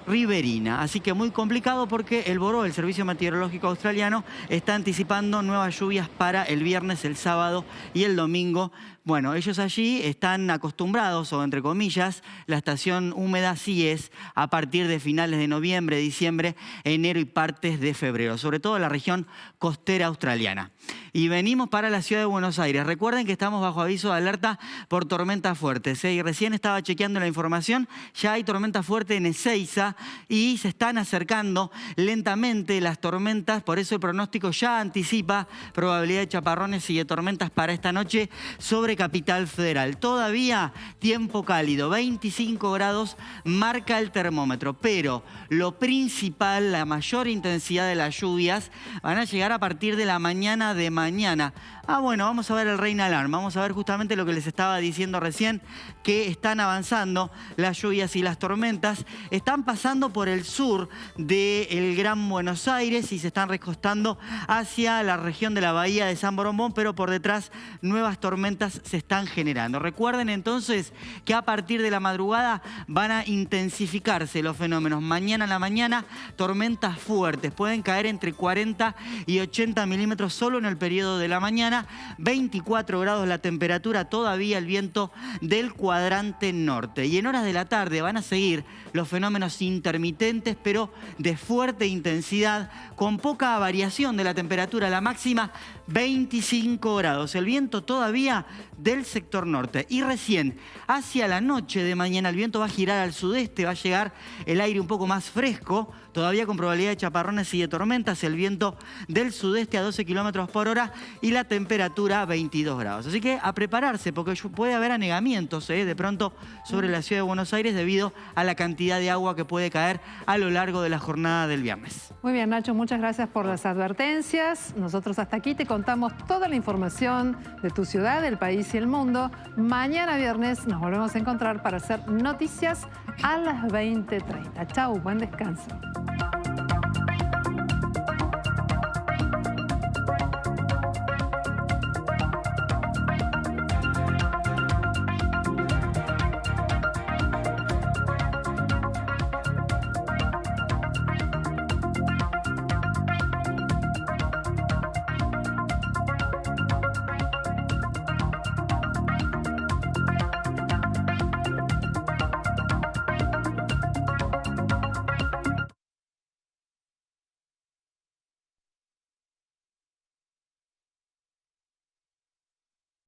Riverina. Así que muy complicado porque el BORO, el Servicio Meteorológico Australiano, está anticipando nuevas lluvias para el viernes, el sábado y el domingo. Bueno, ellos allí están acostumbrados, o entre comillas, la estación húmeda sí es a partir de finales de noviembre, diciembre, enero y partes de febrero, sobre todo en la región costera australiana. Y venimos para la ciudad de Buenos Aires. Recuerden que estamos bajo aviso de alerta por tormentas fuertes. Y recién estaba chequeando la información, ya hay tormenta fuerte en Ezeiza y se están acercando lentamente las tormentas, por eso el pronóstico ya anticipa probabilidad de chaparrones y de tormentas para esta noche sobre Capital Federal. Todavía tiempo cálido, 25 grados marca el termómetro, pero lo principal, la mayor intensidad de las lluvias van a llegar a partir de la mañana de mañana. Bueno, vamos a ver el Rain Alarm, vamos a ver justamente lo que les estaba diciendo recién, que están avanzando las lluvias y las tormentas, están pasando por el sur del Gran Buenos Aires y se están recostando hacia la región de la bahía de San Borombón, pero por detrás nuevas tormentas se están generando. Recuerden entonces que a partir de la madrugada van a intensificarse los fenómenos. Mañana a la mañana, tormentas fuertes, pueden caer entre 40 y 80 milímetros solo en el periodo de la mañana. 24 grados la temperatura, todavía el viento del cuadrante norte. Y en horas de la tarde van a seguir los fenómenos intermitentes, pero de fuerte intensidad, con poca variación de la temperatura. La máxima, 25 grados. El viento todavía del sector norte. Y recién, hacia la noche de mañana, el viento va a girar al sudeste, va a llegar el aire un poco más fresco, todavía con probabilidad de chaparrones y de tormentas, el viento del sudeste a 12 kilómetros por hora y la temperatura 22 grados. Así que a prepararse, porque puede haber anegamientos de pronto sobre la ciudad de Buenos Aires debido a la cantidad de agua que puede caer a lo largo de la jornada del viernes. Muy bien, Nacho, muchas gracias por las advertencias. Nosotros hasta aquí te contamos toda la información de tu ciudad, del país y el mundo. Mañana viernes nos volvemos a encontrar para hacer noticias a las 20:30. Chau, buen descanso.